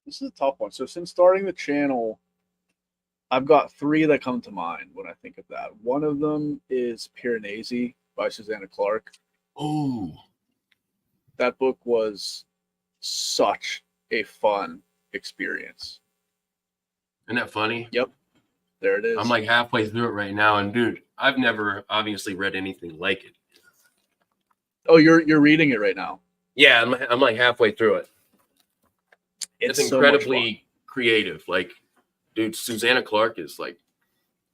Speaker 2: This is a tough one. So since starting the channel, I've got 3 that come to mind when I think of that. One of them is Piranesi by Susanna Clark.
Speaker 1: Oh,
Speaker 2: That book was such a fun experience.
Speaker 1: isn't that funny?
Speaker 2: Yep, there it is.
Speaker 1: I'm like halfway through it right now, and dude, I've never obviously read anything like it.
Speaker 2: Oh, you're reading it right now?
Speaker 1: Yeah, I'm like halfway through it. It's
Speaker 2: so
Speaker 1: incredibly creative. Like, dude, Susanna Clark is like,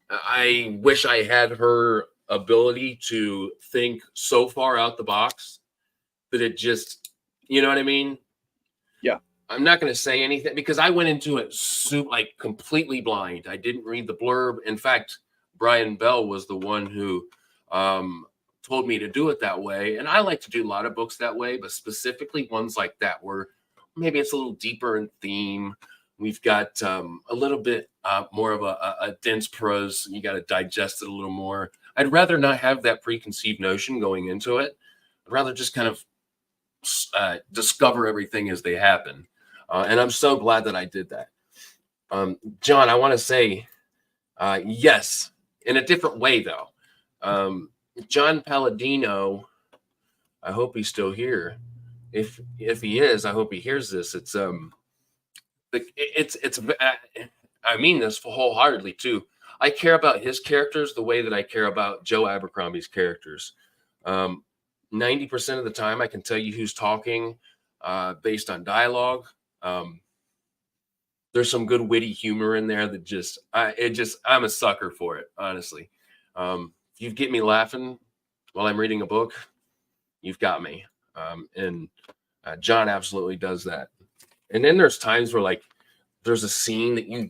Speaker 1: I wish I had her ability to think so far out the box that it just, you know what I mean?
Speaker 2: Yeah.
Speaker 1: I'm not going to say anything because I went into it like completely blind. I didn't read the blurb. In fact, Brian Bell was the one who told me to do it that way. And I like to do a lot of books that way, but specifically ones like that where maybe it's a little deeper in theme. We've got a little bit more of a dense prose. You got to digest it a little more. I'd rather not have that preconceived notion going into it. I'd rather just kind of discover everything as they happen. And I'm so glad that I did that. John, I want to say yes, in a different way, though. John Palladino, I hope he's still here. If he is, I hope he hears this. It's I mean this wholeheartedly too. I care about his characters the way that I care about Joe Abercrombie's characters. 90% of the time, I can tell you who's talking based on dialogue. There's some good witty humor in there that I'm a sucker for it, honestly. If you get me laughing while I'm reading a book, you've got me. And John absolutely does that. And then there's times where like there's a scene that you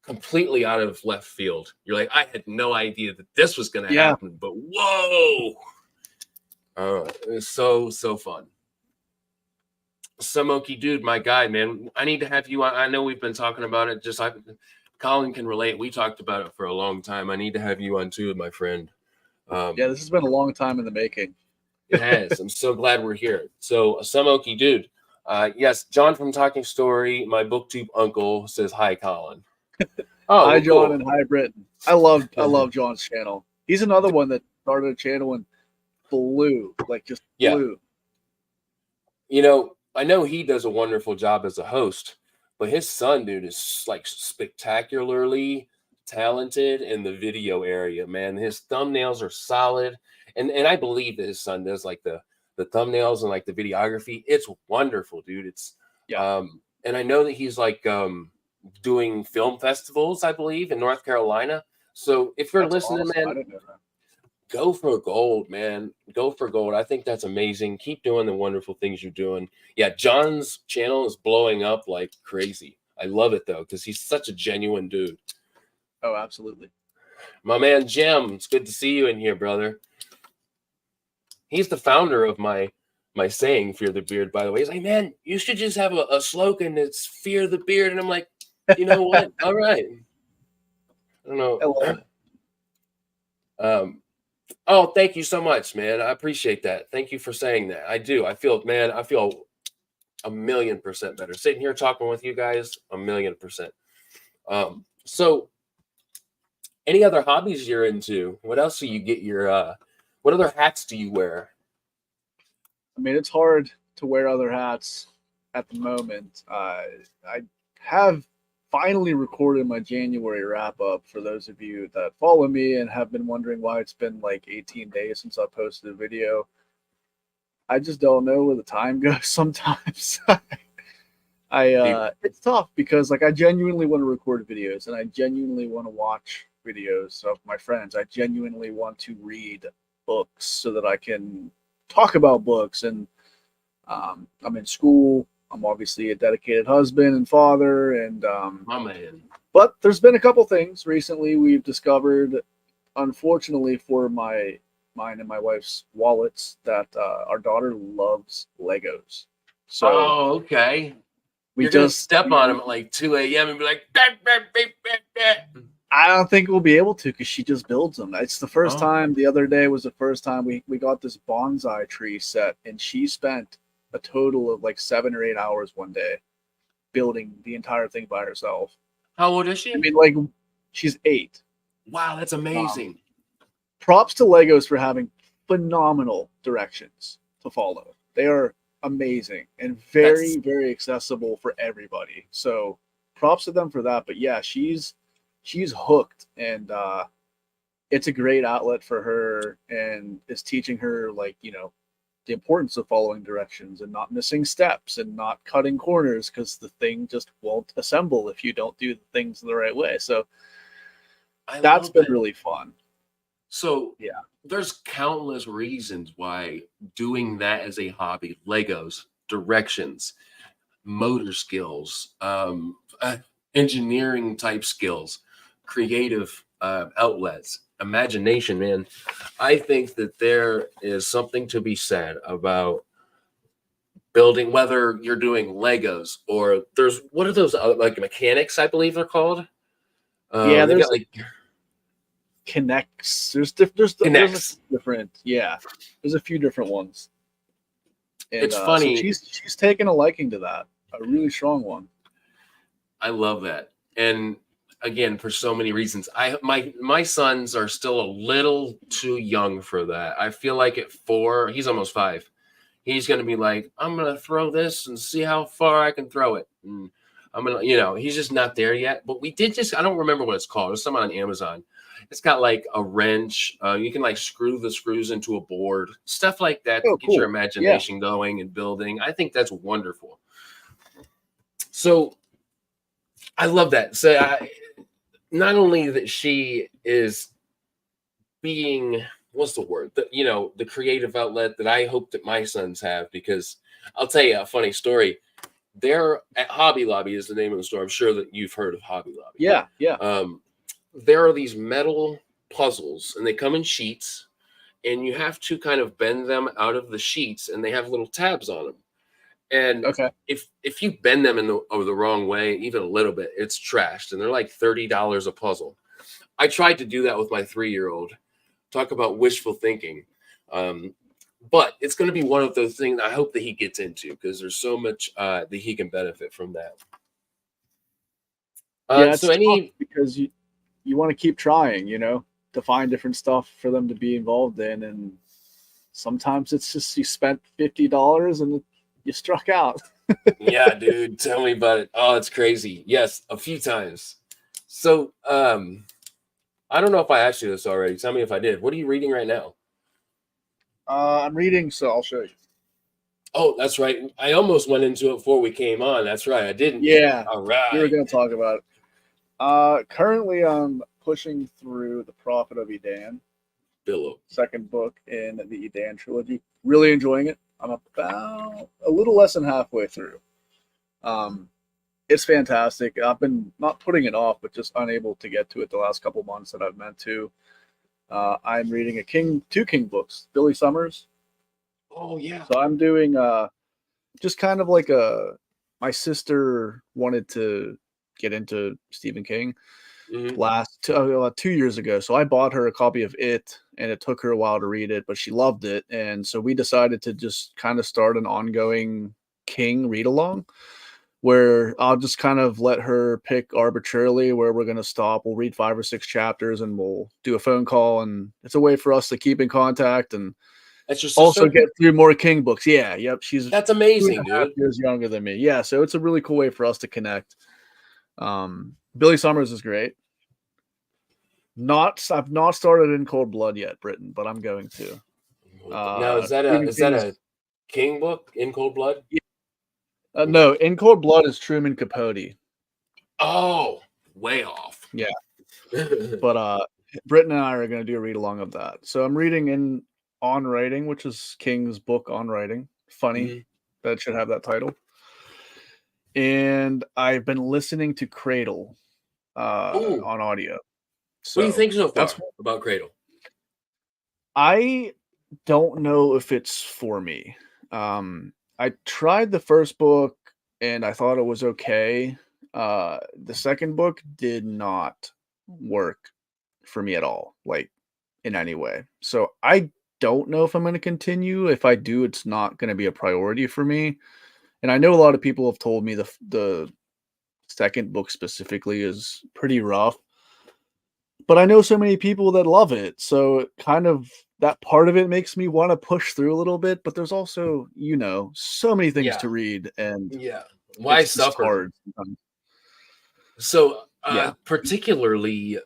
Speaker 1: completely out of left field. You're like, I had no idea that this was going to happen, but whoa. It's so fun. Samoki dude, my guy, man. I need to have you on. I know we've been talking about it. Colin can relate. We talked about it for a long time. I need to have you on too, my friend.
Speaker 2: This has been a long time in the making.
Speaker 1: It has. I'm so glad we're here. So, Samoki dude. Yes, John from Talking Story, my Booktube uncle, says hi, Colin.
Speaker 2: Oh, hi, John, cool. And hi, Britton. I love John's channel. He's another one that started a channel and blew.
Speaker 1: You know, I know he does a wonderful job as a host, but his son, dude, is like spectacularly talented in the video area, man. His thumbnails are solid. And I believe that his son does like the thumbnails and like the videography. It's wonderful, dude. It's and I know that he's like doing film festivals, I believe, in North Carolina. So if you're listening, awesome. Man, go for gold, man. Go for gold. I think that's amazing. Keep doing the wonderful things you're doing. Yeah, John's channel is blowing up like crazy. I love it though, because he's such a genuine dude.
Speaker 2: Oh, absolutely.
Speaker 1: My man Jim, it's good to see you in here, brother. He's the founder of my saying, fear the beard, by the way. He's like, man, you should just have a slogan that's fear the beard. And I'm like, you know what? All right. I don't know. Oh, thank you so much, man. I appreciate that. Thank you for saying that. I do. I feel 1,000,000% better. Sitting here talking with you guys, 1,000,000%. So any other hobbies you're into? What else do you get your what other hats do you wear?
Speaker 2: I mean, it's hard to wear other hats at the moment. I have finally recorded my January wrap up for those of you that follow me and have been wondering why it's been like 18 days since I posted a video. I just don't know where the time goes sometimes. It's tough because like I genuinely want to record videos and I genuinely want to watch videos of my friends. I genuinely want to read books so that I can talk about books. And I'm in school. I'm obviously a dedicated husband and father. And
Speaker 1: My man.
Speaker 2: but there's been a couple things recently we've discovered, unfortunately for mine and my wife's wallets, that our daughter loves Legos. So
Speaker 1: Oh, okay.
Speaker 2: we
Speaker 1: You're gonna
Speaker 2: just
Speaker 1: step on him at like 2 a.m. and be like, "Bah, bah, bah, bah, bah."
Speaker 2: I don't think we'll be able to because she just builds them. It's the first
Speaker 1: Oh.
Speaker 2: time. The other day was the first time we got this bonsai tree set, and she spent a total of like 7 or 8 hours one day building the entire thing by herself.
Speaker 1: How old is she?
Speaker 2: I mean, like, she's 8.
Speaker 1: Wow, that's amazing.
Speaker 2: Props to Legos for having phenomenal directions to follow. They are amazing and very, very accessible for everybody. So props to them for that. But yeah, she's hooked, and it's a great outlet for her, and is teaching her, like, the importance of following directions and not missing steps and not cutting corners, because the thing just won't assemble if you don't do the things the right way. So that's been really fun.
Speaker 1: So
Speaker 2: yeah,
Speaker 1: there's countless reasons why doing that as a hobby, Legos, directions, motor skills, engineering type skills, creative outlets, imagination, man. I think that there is something to be said about building, whether you're doing Legos or there's, what are those, like mechanics, I believe they're called.
Speaker 2: yeah,
Speaker 1: They
Speaker 2: there's
Speaker 1: got like
Speaker 2: connects. There's
Speaker 1: Connects.
Speaker 2: different. Yeah, there's a few different ones. And,
Speaker 1: it's funny.
Speaker 2: So she's taken a liking to that, a really strong one.
Speaker 1: I love that. And again, for so many reasons, my sons are still a little too young for that. I feel like at 4, he's almost 5. He's going to be like, I'm going to throw this and see how far I can throw it. And I'm going to, he's just not there yet. But we did I don't remember what it's called. It's something on Amazon. It's got like a wrench. You can like screw the screws into a board, stuff like that to get your imagination going and building. I think that's wonderful. So I love that. So not only that she is being, what's the word? The creative outlet that I hope that my sons have, because I'll tell you a funny story. They're at Hobby Lobby is the name of the store. I'm sure that you've heard of Hobby Lobby.
Speaker 2: Yeah.
Speaker 1: There are these metal puzzles, and they come in sheets, and you have to kind of bend them out of the sheets, and they have little tabs on them. And if you bend them over the wrong way, even a little bit, it's trashed, and they're like $30 a puzzle. I tried to do that with my 3-year-old. Talk about wishful thinking. But it's going to be one of those things I hope that he gets into, because there's so much that he can benefit from that.
Speaker 2: Yeah, it's tough because you want to keep trying, to find different stuff for them to be involved in. And sometimes it's just you spent $50 and you struck out.
Speaker 1: Yeah, dude, tell me about it. Oh, it's crazy. Yes, a few times. So I don't know if I asked you this already. Tell me if I did. What are you reading right now?
Speaker 2: I'm reading, so I'll show you.
Speaker 1: Oh, that's right. I almost went into it before we came on. That's right. I didn't.
Speaker 2: Yeah.
Speaker 1: All right.
Speaker 2: We were going to talk about it. Currently, I'm pushing through The Prophet of Edan.
Speaker 1: Billow.
Speaker 2: Second book in the Edan trilogy. Really enjoying it. I'm about a little less than halfway through. It's fantastic. I've been not putting it off, but just unable to get to it the last couple months that I've meant to. I'm reading two King books, Billy Summers.
Speaker 1: Oh yeah.
Speaker 2: So I'm doing just kind of like my sister wanted to get into Stephen King last 2 years ago. So I bought her a copy of It, and it took her a while to read it, but she loved it. And so we decided to just kind of start an ongoing King read along, where I'll just kind of let her pick arbitrarily where we're going to stop. We'll read 5 or 6 chapters, and we'll do a phone call. And it's a way for us to keep in contact and also get through more King books. Yeah. Yep.
Speaker 1: That's amazing, dude.
Speaker 2: Years younger than me. Yeah. So it's a really cool way for us to connect. Billy Summers is great. I've not started In Cold Blood yet, Britain, but I'm going to.
Speaker 1: Now, is that a King book, In Cold Blood?
Speaker 2: Yeah. No, In Cold Blood is Truman Capote.
Speaker 1: Oh, way off.
Speaker 2: Yeah. But Britain and I are going to do a read along of that. So I'm reading On Writing, which is King's book on writing. Funny
Speaker 1: Mhm.
Speaker 2: that should have that title. And I've been listening to Cradle
Speaker 1: Ooh,
Speaker 2: on audio.
Speaker 1: what do you
Speaker 2: So
Speaker 1: think so
Speaker 2: that's
Speaker 1: far about Cradle?
Speaker 2: I don't know if it's for me. I tried the first book and I thought it was okay. The second book did not work for me at all, like in any way. So I don't know if I'm going to continue. If I do, it's not going to be a priority for me. And I know a lot of people have told me the second book specifically is pretty rough, but I know so many people that love it. So it kind of that part of it makes me want to push through a little bit, but there's also, so many things
Speaker 1: Yeah,
Speaker 2: to read and
Speaker 1: yeah. Why
Speaker 2: it's just
Speaker 1: suffer?
Speaker 2: hard sometimes.
Speaker 1: So,
Speaker 2: Yeah.
Speaker 1: particularly,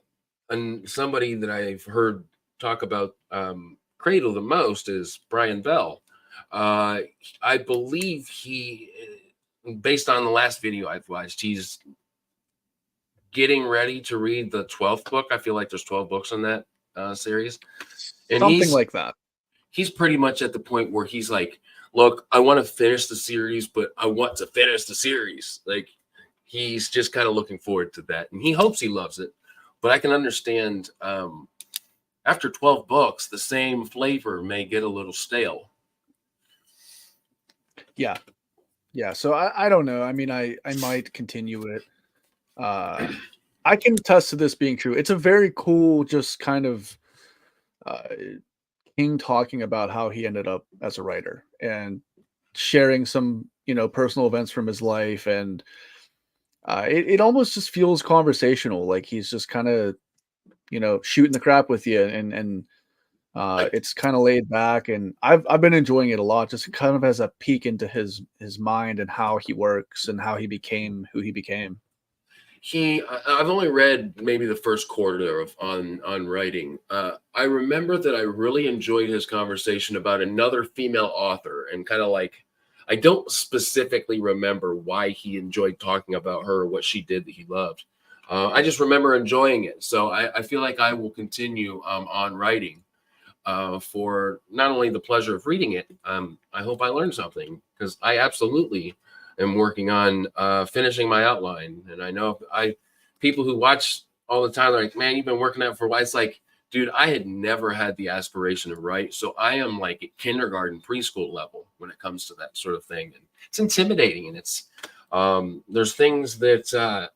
Speaker 1: and somebody that I've heard talk about Cradle the most is Brian Bell. Uh, I believe based on the last video I've watched, he's getting ready to read the 12th book. I feel like there's 12 books in that series, and
Speaker 2: Something like that.
Speaker 1: he's pretty much at the point where he's like, look, I want to finish the series, but I want to finish the series. Like, he's just kind of looking forward to that, and he hopes he loves it. But I can understand after 12 books, the same flavor may get a little stale.
Speaker 2: Yeah. Yeah. So I don't know. I mean, I might continue it. I can attest to this being true. It's a very cool, just kind of uh, King talking about how he ended up as a writer and sharing some, personal events from his life. And it almost just feels conversational. Like he's just kind of, shooting the crap with you. And
Speaker 1: I,
Speaker 2: it's kind of laid back. And I've been enjoying it a lot, just kind of as a peek into his mind and how he works and how he became who he became.
Speaker 1: I've only read maybe the first quarter of on writing. I remember that I really enjoyed his conversation about another female author, and kind of like, I don't specifically remember why he enjoyed talking about her or what she did that he loved. I just remember enjoying it. So I feel like I will continue on writing for not only the pleasure of reading it. I hope I learned something, because I absolutely am working on finishing my outline. And I know people who watch all the time, they're like, man, you've been working on it for a while. It's like, dude, I had never had the aspiration to write. So I am like at kindergarten, preschool level when it comes to that sort of thing. And it's intimidating. And there's things that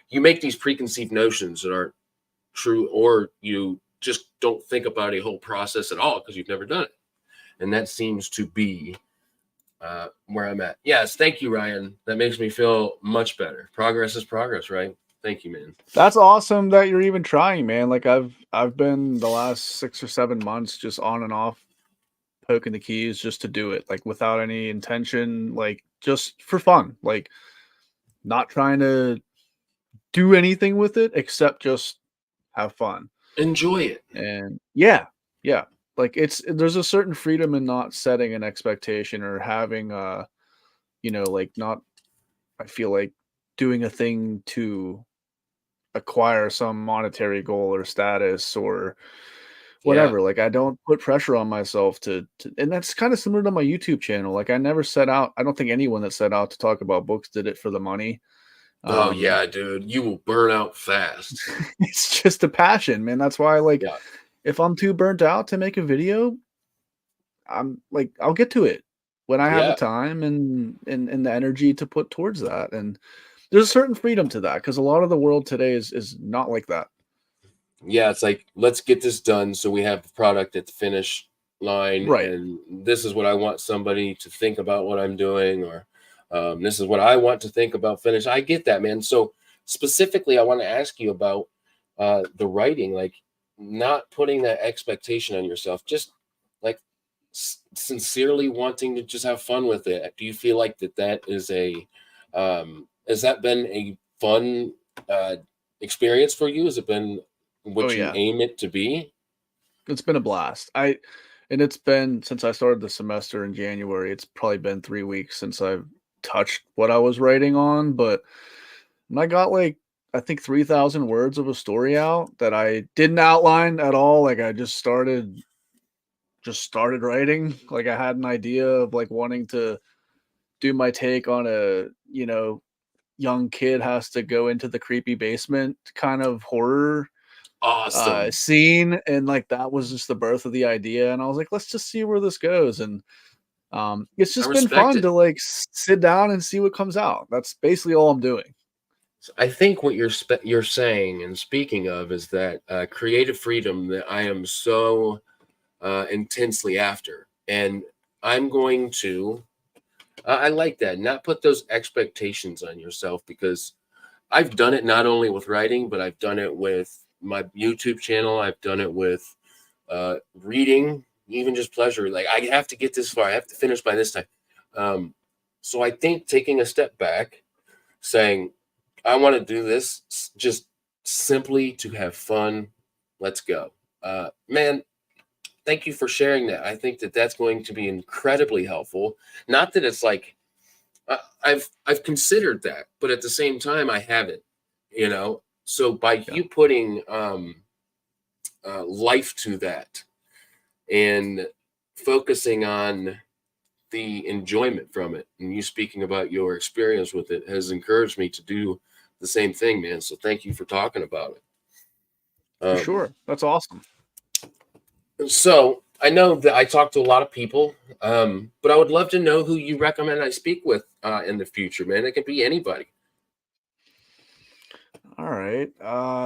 Speaker 1: you make these preconceived notions that aren't true, or you just don't think about a whole process at all because you've never done it. And that seems to be where I'm at. Yes, thank you, Ryan. That makes me feel much better. Progress is progress, right? Thank you, man.
Speaker 2: That's awesome that you're even trying, man. Like I've been the last 6 or 7 months just on and off poking the keys just to do it, like without any intention, like just for fun, like not trying to do anything with it except just have fun.
Speaker 1: Enjoy it.
Speaker 2: And yeah, yeah. Like there's a certain freedom in not setting an expectation or having like not I feel like doing a thing to acquire some monetary goal or status or
Speaker 1: Yeah.
Speaker 2: whatever. Like I don't put pressure on myself to and that's kind of similar to my YouTube channel. Like I never set out, I don't think anyone that set out to talk about books did it for the money.
Speaker 1: Oh
Speaker 2: Um
Speaker 1: yeah, dude. You will burn out fast.
Speaker 2: it's just a passion, man. That's why like
Speaker 1: Yeah.
Speaker 2: if I'm too burnt out to make a video, I'm like I'll get to it when I have the
Speaker 1: Yeah.
Speaker 2: time and the energy to put towards that. And there's a certain freedom to that because a lot of the world today is not like that.
Speaker 1: Yeah. It's like, let's get this done so we have the product at the finish line.
Speaker 2: Right.
Speaker 1: And this is what I want somebody to think about what I'm doing, or this is what I want to think about finish. I get that, man. So specifically, I want to ask you about the writing, like not putting that expectation on yourself, just like sincerely wanting to just have fun with it. Do you feel like that is has that been a fun experience for you? Has it been
Speaker 2: Oh
Speaker 1: what you
Speaker 2: yeah.
Speaker 1: aim it to be?
Speaker 2: It's been a blast. And it's been since I started the semester in January, it's probably been 3 weeks since I've touched what I was writing on, but and I got like I think 3,000 words of a story out that I didn't outline at all. Like I just started just started writing. Like I had an idea of like wanting to do my take on a, young kid has to go into the creepy basement kind of horror
Speaker 1: Awesome.
Speaker 2: scene, and like that was just the birth of the idea. And I was like, let's just see where this goes. And it's
Speaker 1: I
Speaker 2: just been
Speaker 1: respect
Speaker 2: fun
Speaker 1: it.
Speaker 2: to like sit down and see what comes out. That's basically all I'm doing.
Speaker 1: I think what you're saying and speaking of is that creative freedom that I am so intensely after, and I'm going to. I like that. Not put those expectations on yourself, because I've done it not only with writing, but I've done it with my YouTube channel. I've done it with reading, even just pleasure. Like I have to get this far. I have to finish by this time. So I think taking a step back, saying, I want to do this just simply to have fun. Let's go. Man, thank you for sharing that. I think that that's going to be incredibly helpful. Not that it's like I've considered that, but at the same time, I haven't. So by
Speaker 2: Yeah.
Speaker 1: you putting life to that and focusing on the enjoyment from it, and you speaking about your experience with it, has encouraged me to do the same thing, man. So thank you for talking about it.
Speaker 2: For sure. That's awesome.
Speaker 1: So I know that I talk to a lot of people, but I would love to know who you recommend I speak with in the future, man. It could be anybody.
Speaker 2: All right.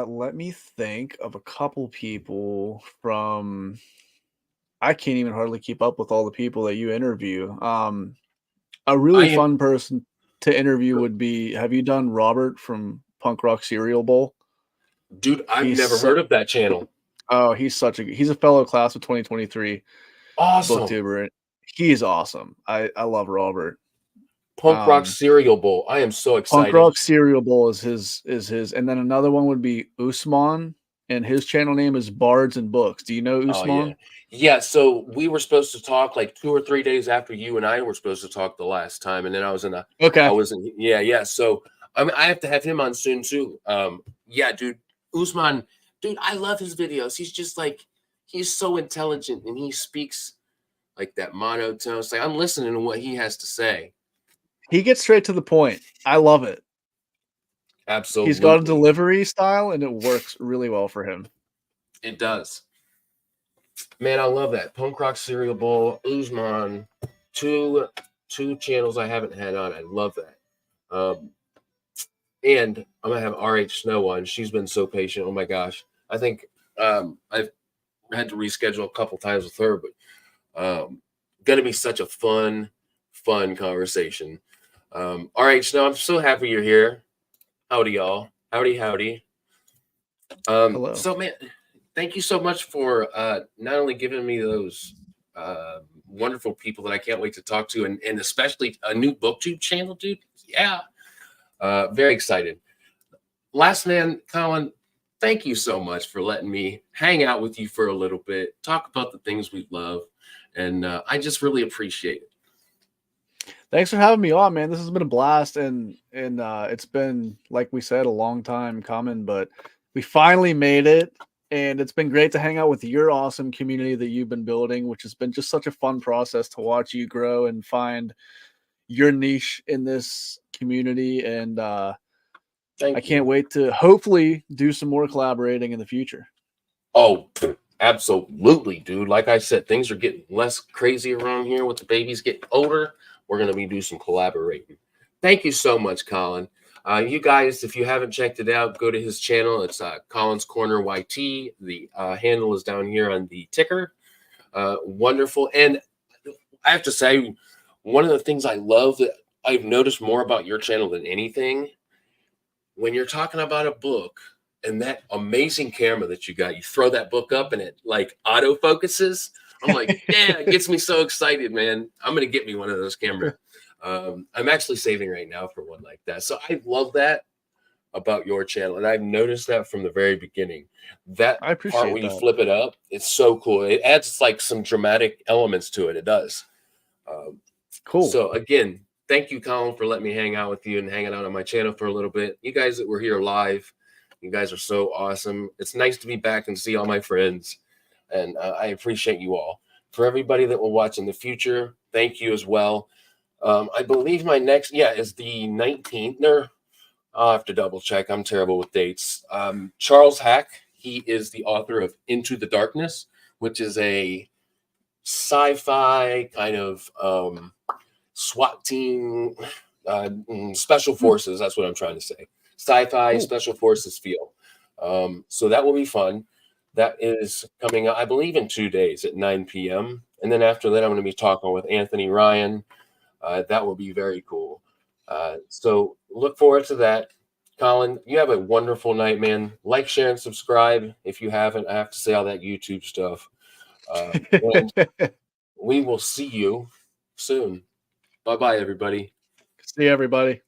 Speaker 2: Let me think of a couple people from. I can't even hardly keep up with all the people that you interview. A
Speaker 1: I
Speaker 2: really
Speaker 1: am,
Speaker 2: fun person to interview would be. Have you done Robert from Punk Rock Cereal Bowl?
Speaker 1: dude, I've
Speaker 2: He's
Speaker 1: never heard of that channel.
Speaker 2: he's a fellow class of 2023
Speaker 1: Awesome.
Speaker 2: booktuber. He's awesome. I love Robert.
Speaker 1: Punk Rock
Speaker 2: Um,
Speaker 1: Cereal Bowl. I am so
Speaker 2: Punk
Speaker 1: excited.
Speaker 2: Rock Cereal Bowl is his, and then another one would be Usman, and his channel name is Bards and Books. Do you know
Speaker 1: Oh yeah.
Speaker 2: Usman?
Speaker 1: Yeah, so we were supposed to talk like 2 or 3 days after you and I were supposed to talk the last time, and then I
Speaker 2: Okay.
Speaker 1: was in, yeah. So I mean, I have to have him on soon too. Yeah, dude, Usman, dude, I love his videos. He's just like, he's so intelligent, and he speaks like that monotone. It's like I'm listening to what he has to say.
Speaker 2: He gets straight to the point. I love it. He's got a
Speaker 1: Absolutely,
Speaker 2: delivery style, and it works really well for him.
Speaker 1: it does. Man, I love that. Punk Rock Cereal Bowl, Usman, two two channels I haven't had on. I love that. And I'm gonna have RH Snow on. She's been so patient. Oh my gosh. I think I've had to reschedule a couple times with her, but gonna be such a fun conversation. RH Snow, I'm so happy you're here. Howdy, y'all. Howdy.
Speaker 2: Hello.
Speaker 1: So man, thank you so much for not only giving me those wonderful people that I can't wait to talk to, and especially a new booktube channel, dude. Yeah, very excited. Last man, Colin, thank you so much for letting me hang out with you for a little bit, talk about the things we love, and I just really appreciate it.
Speaker 2: Thanks for having me on, man. This has been a blast, and it's been, like we said, a long time coming, but we finally made it. And it's been great to hang out with your awesome community that you've been building, which has been just such a fun process to watch you grow and find your niche in this community. And I
Speaker 1: Thank
Speaker 2: can't
Speaker 1: you.
Speaker 2: wait to hopefully do some more collaborating in the future.
Speaker 1: Oh, absolutely, dude. Like I said, things are getting less crazy around here with the babies getting older. We're going to be doing some collaborating. Thank you so much, Colin. You guys, if you haven't checked it out, go to his channel. It's Colin's Corner YT. The handle is down here on the ticker. Wonderful. And I have to say, one of the things I love that I've noticed more about your channel than anything, when you're talking about a book and that amazing camera that you got, you throw that book up and it like auto focuses. I'm like, yeah, it gets me so excited, man. I'm gonna get me one of those cameras. I'm actually saving right now for one like that. So I love that about your channel, and I've noticed that from the very beginning. That
Speaker 2: I
Speaker 1: part
Speaker 2: appreciate
Speaker 1: where you
Speaker 2: that.
Speaker 1: flip it up, it's so cool. It adds like some dramatic elements to it. It does. Um,
Speaker 2: Cool.
Speaker 1: so again, thank you, Colin, for letting me hang out with you and hanging out on my channel for a little bit. You guys that were here live, you guys are so awesome. It's nice to be back and see all my friends, and I appreciate you all. For everybody that will watch in the future, thank you as well. I believe my next, is the 19th. No, I'll have to double check. I'm terrible with dates. Charles Hack, he is the author of Into the Darkness, which is a sci-fi kind of SWAT team, special forces. That's what I'm trying to say. Sci-fi
Speaker 2: Cool.
Speaker 1: special forces feel. So that will be fun. That is coming up, I believe, in 2 days at 9 p.m. And then after that, I'm going to be talking with Anthony Ryan. That will be very cool. So look forward to that. Colin, you have a wonderful night, man. Like, share, and subscribe if you haven't. I have to say all that YouTube stuff. And we will see you soon. Bye-bye, everybody.
Speaker 2: See everybody.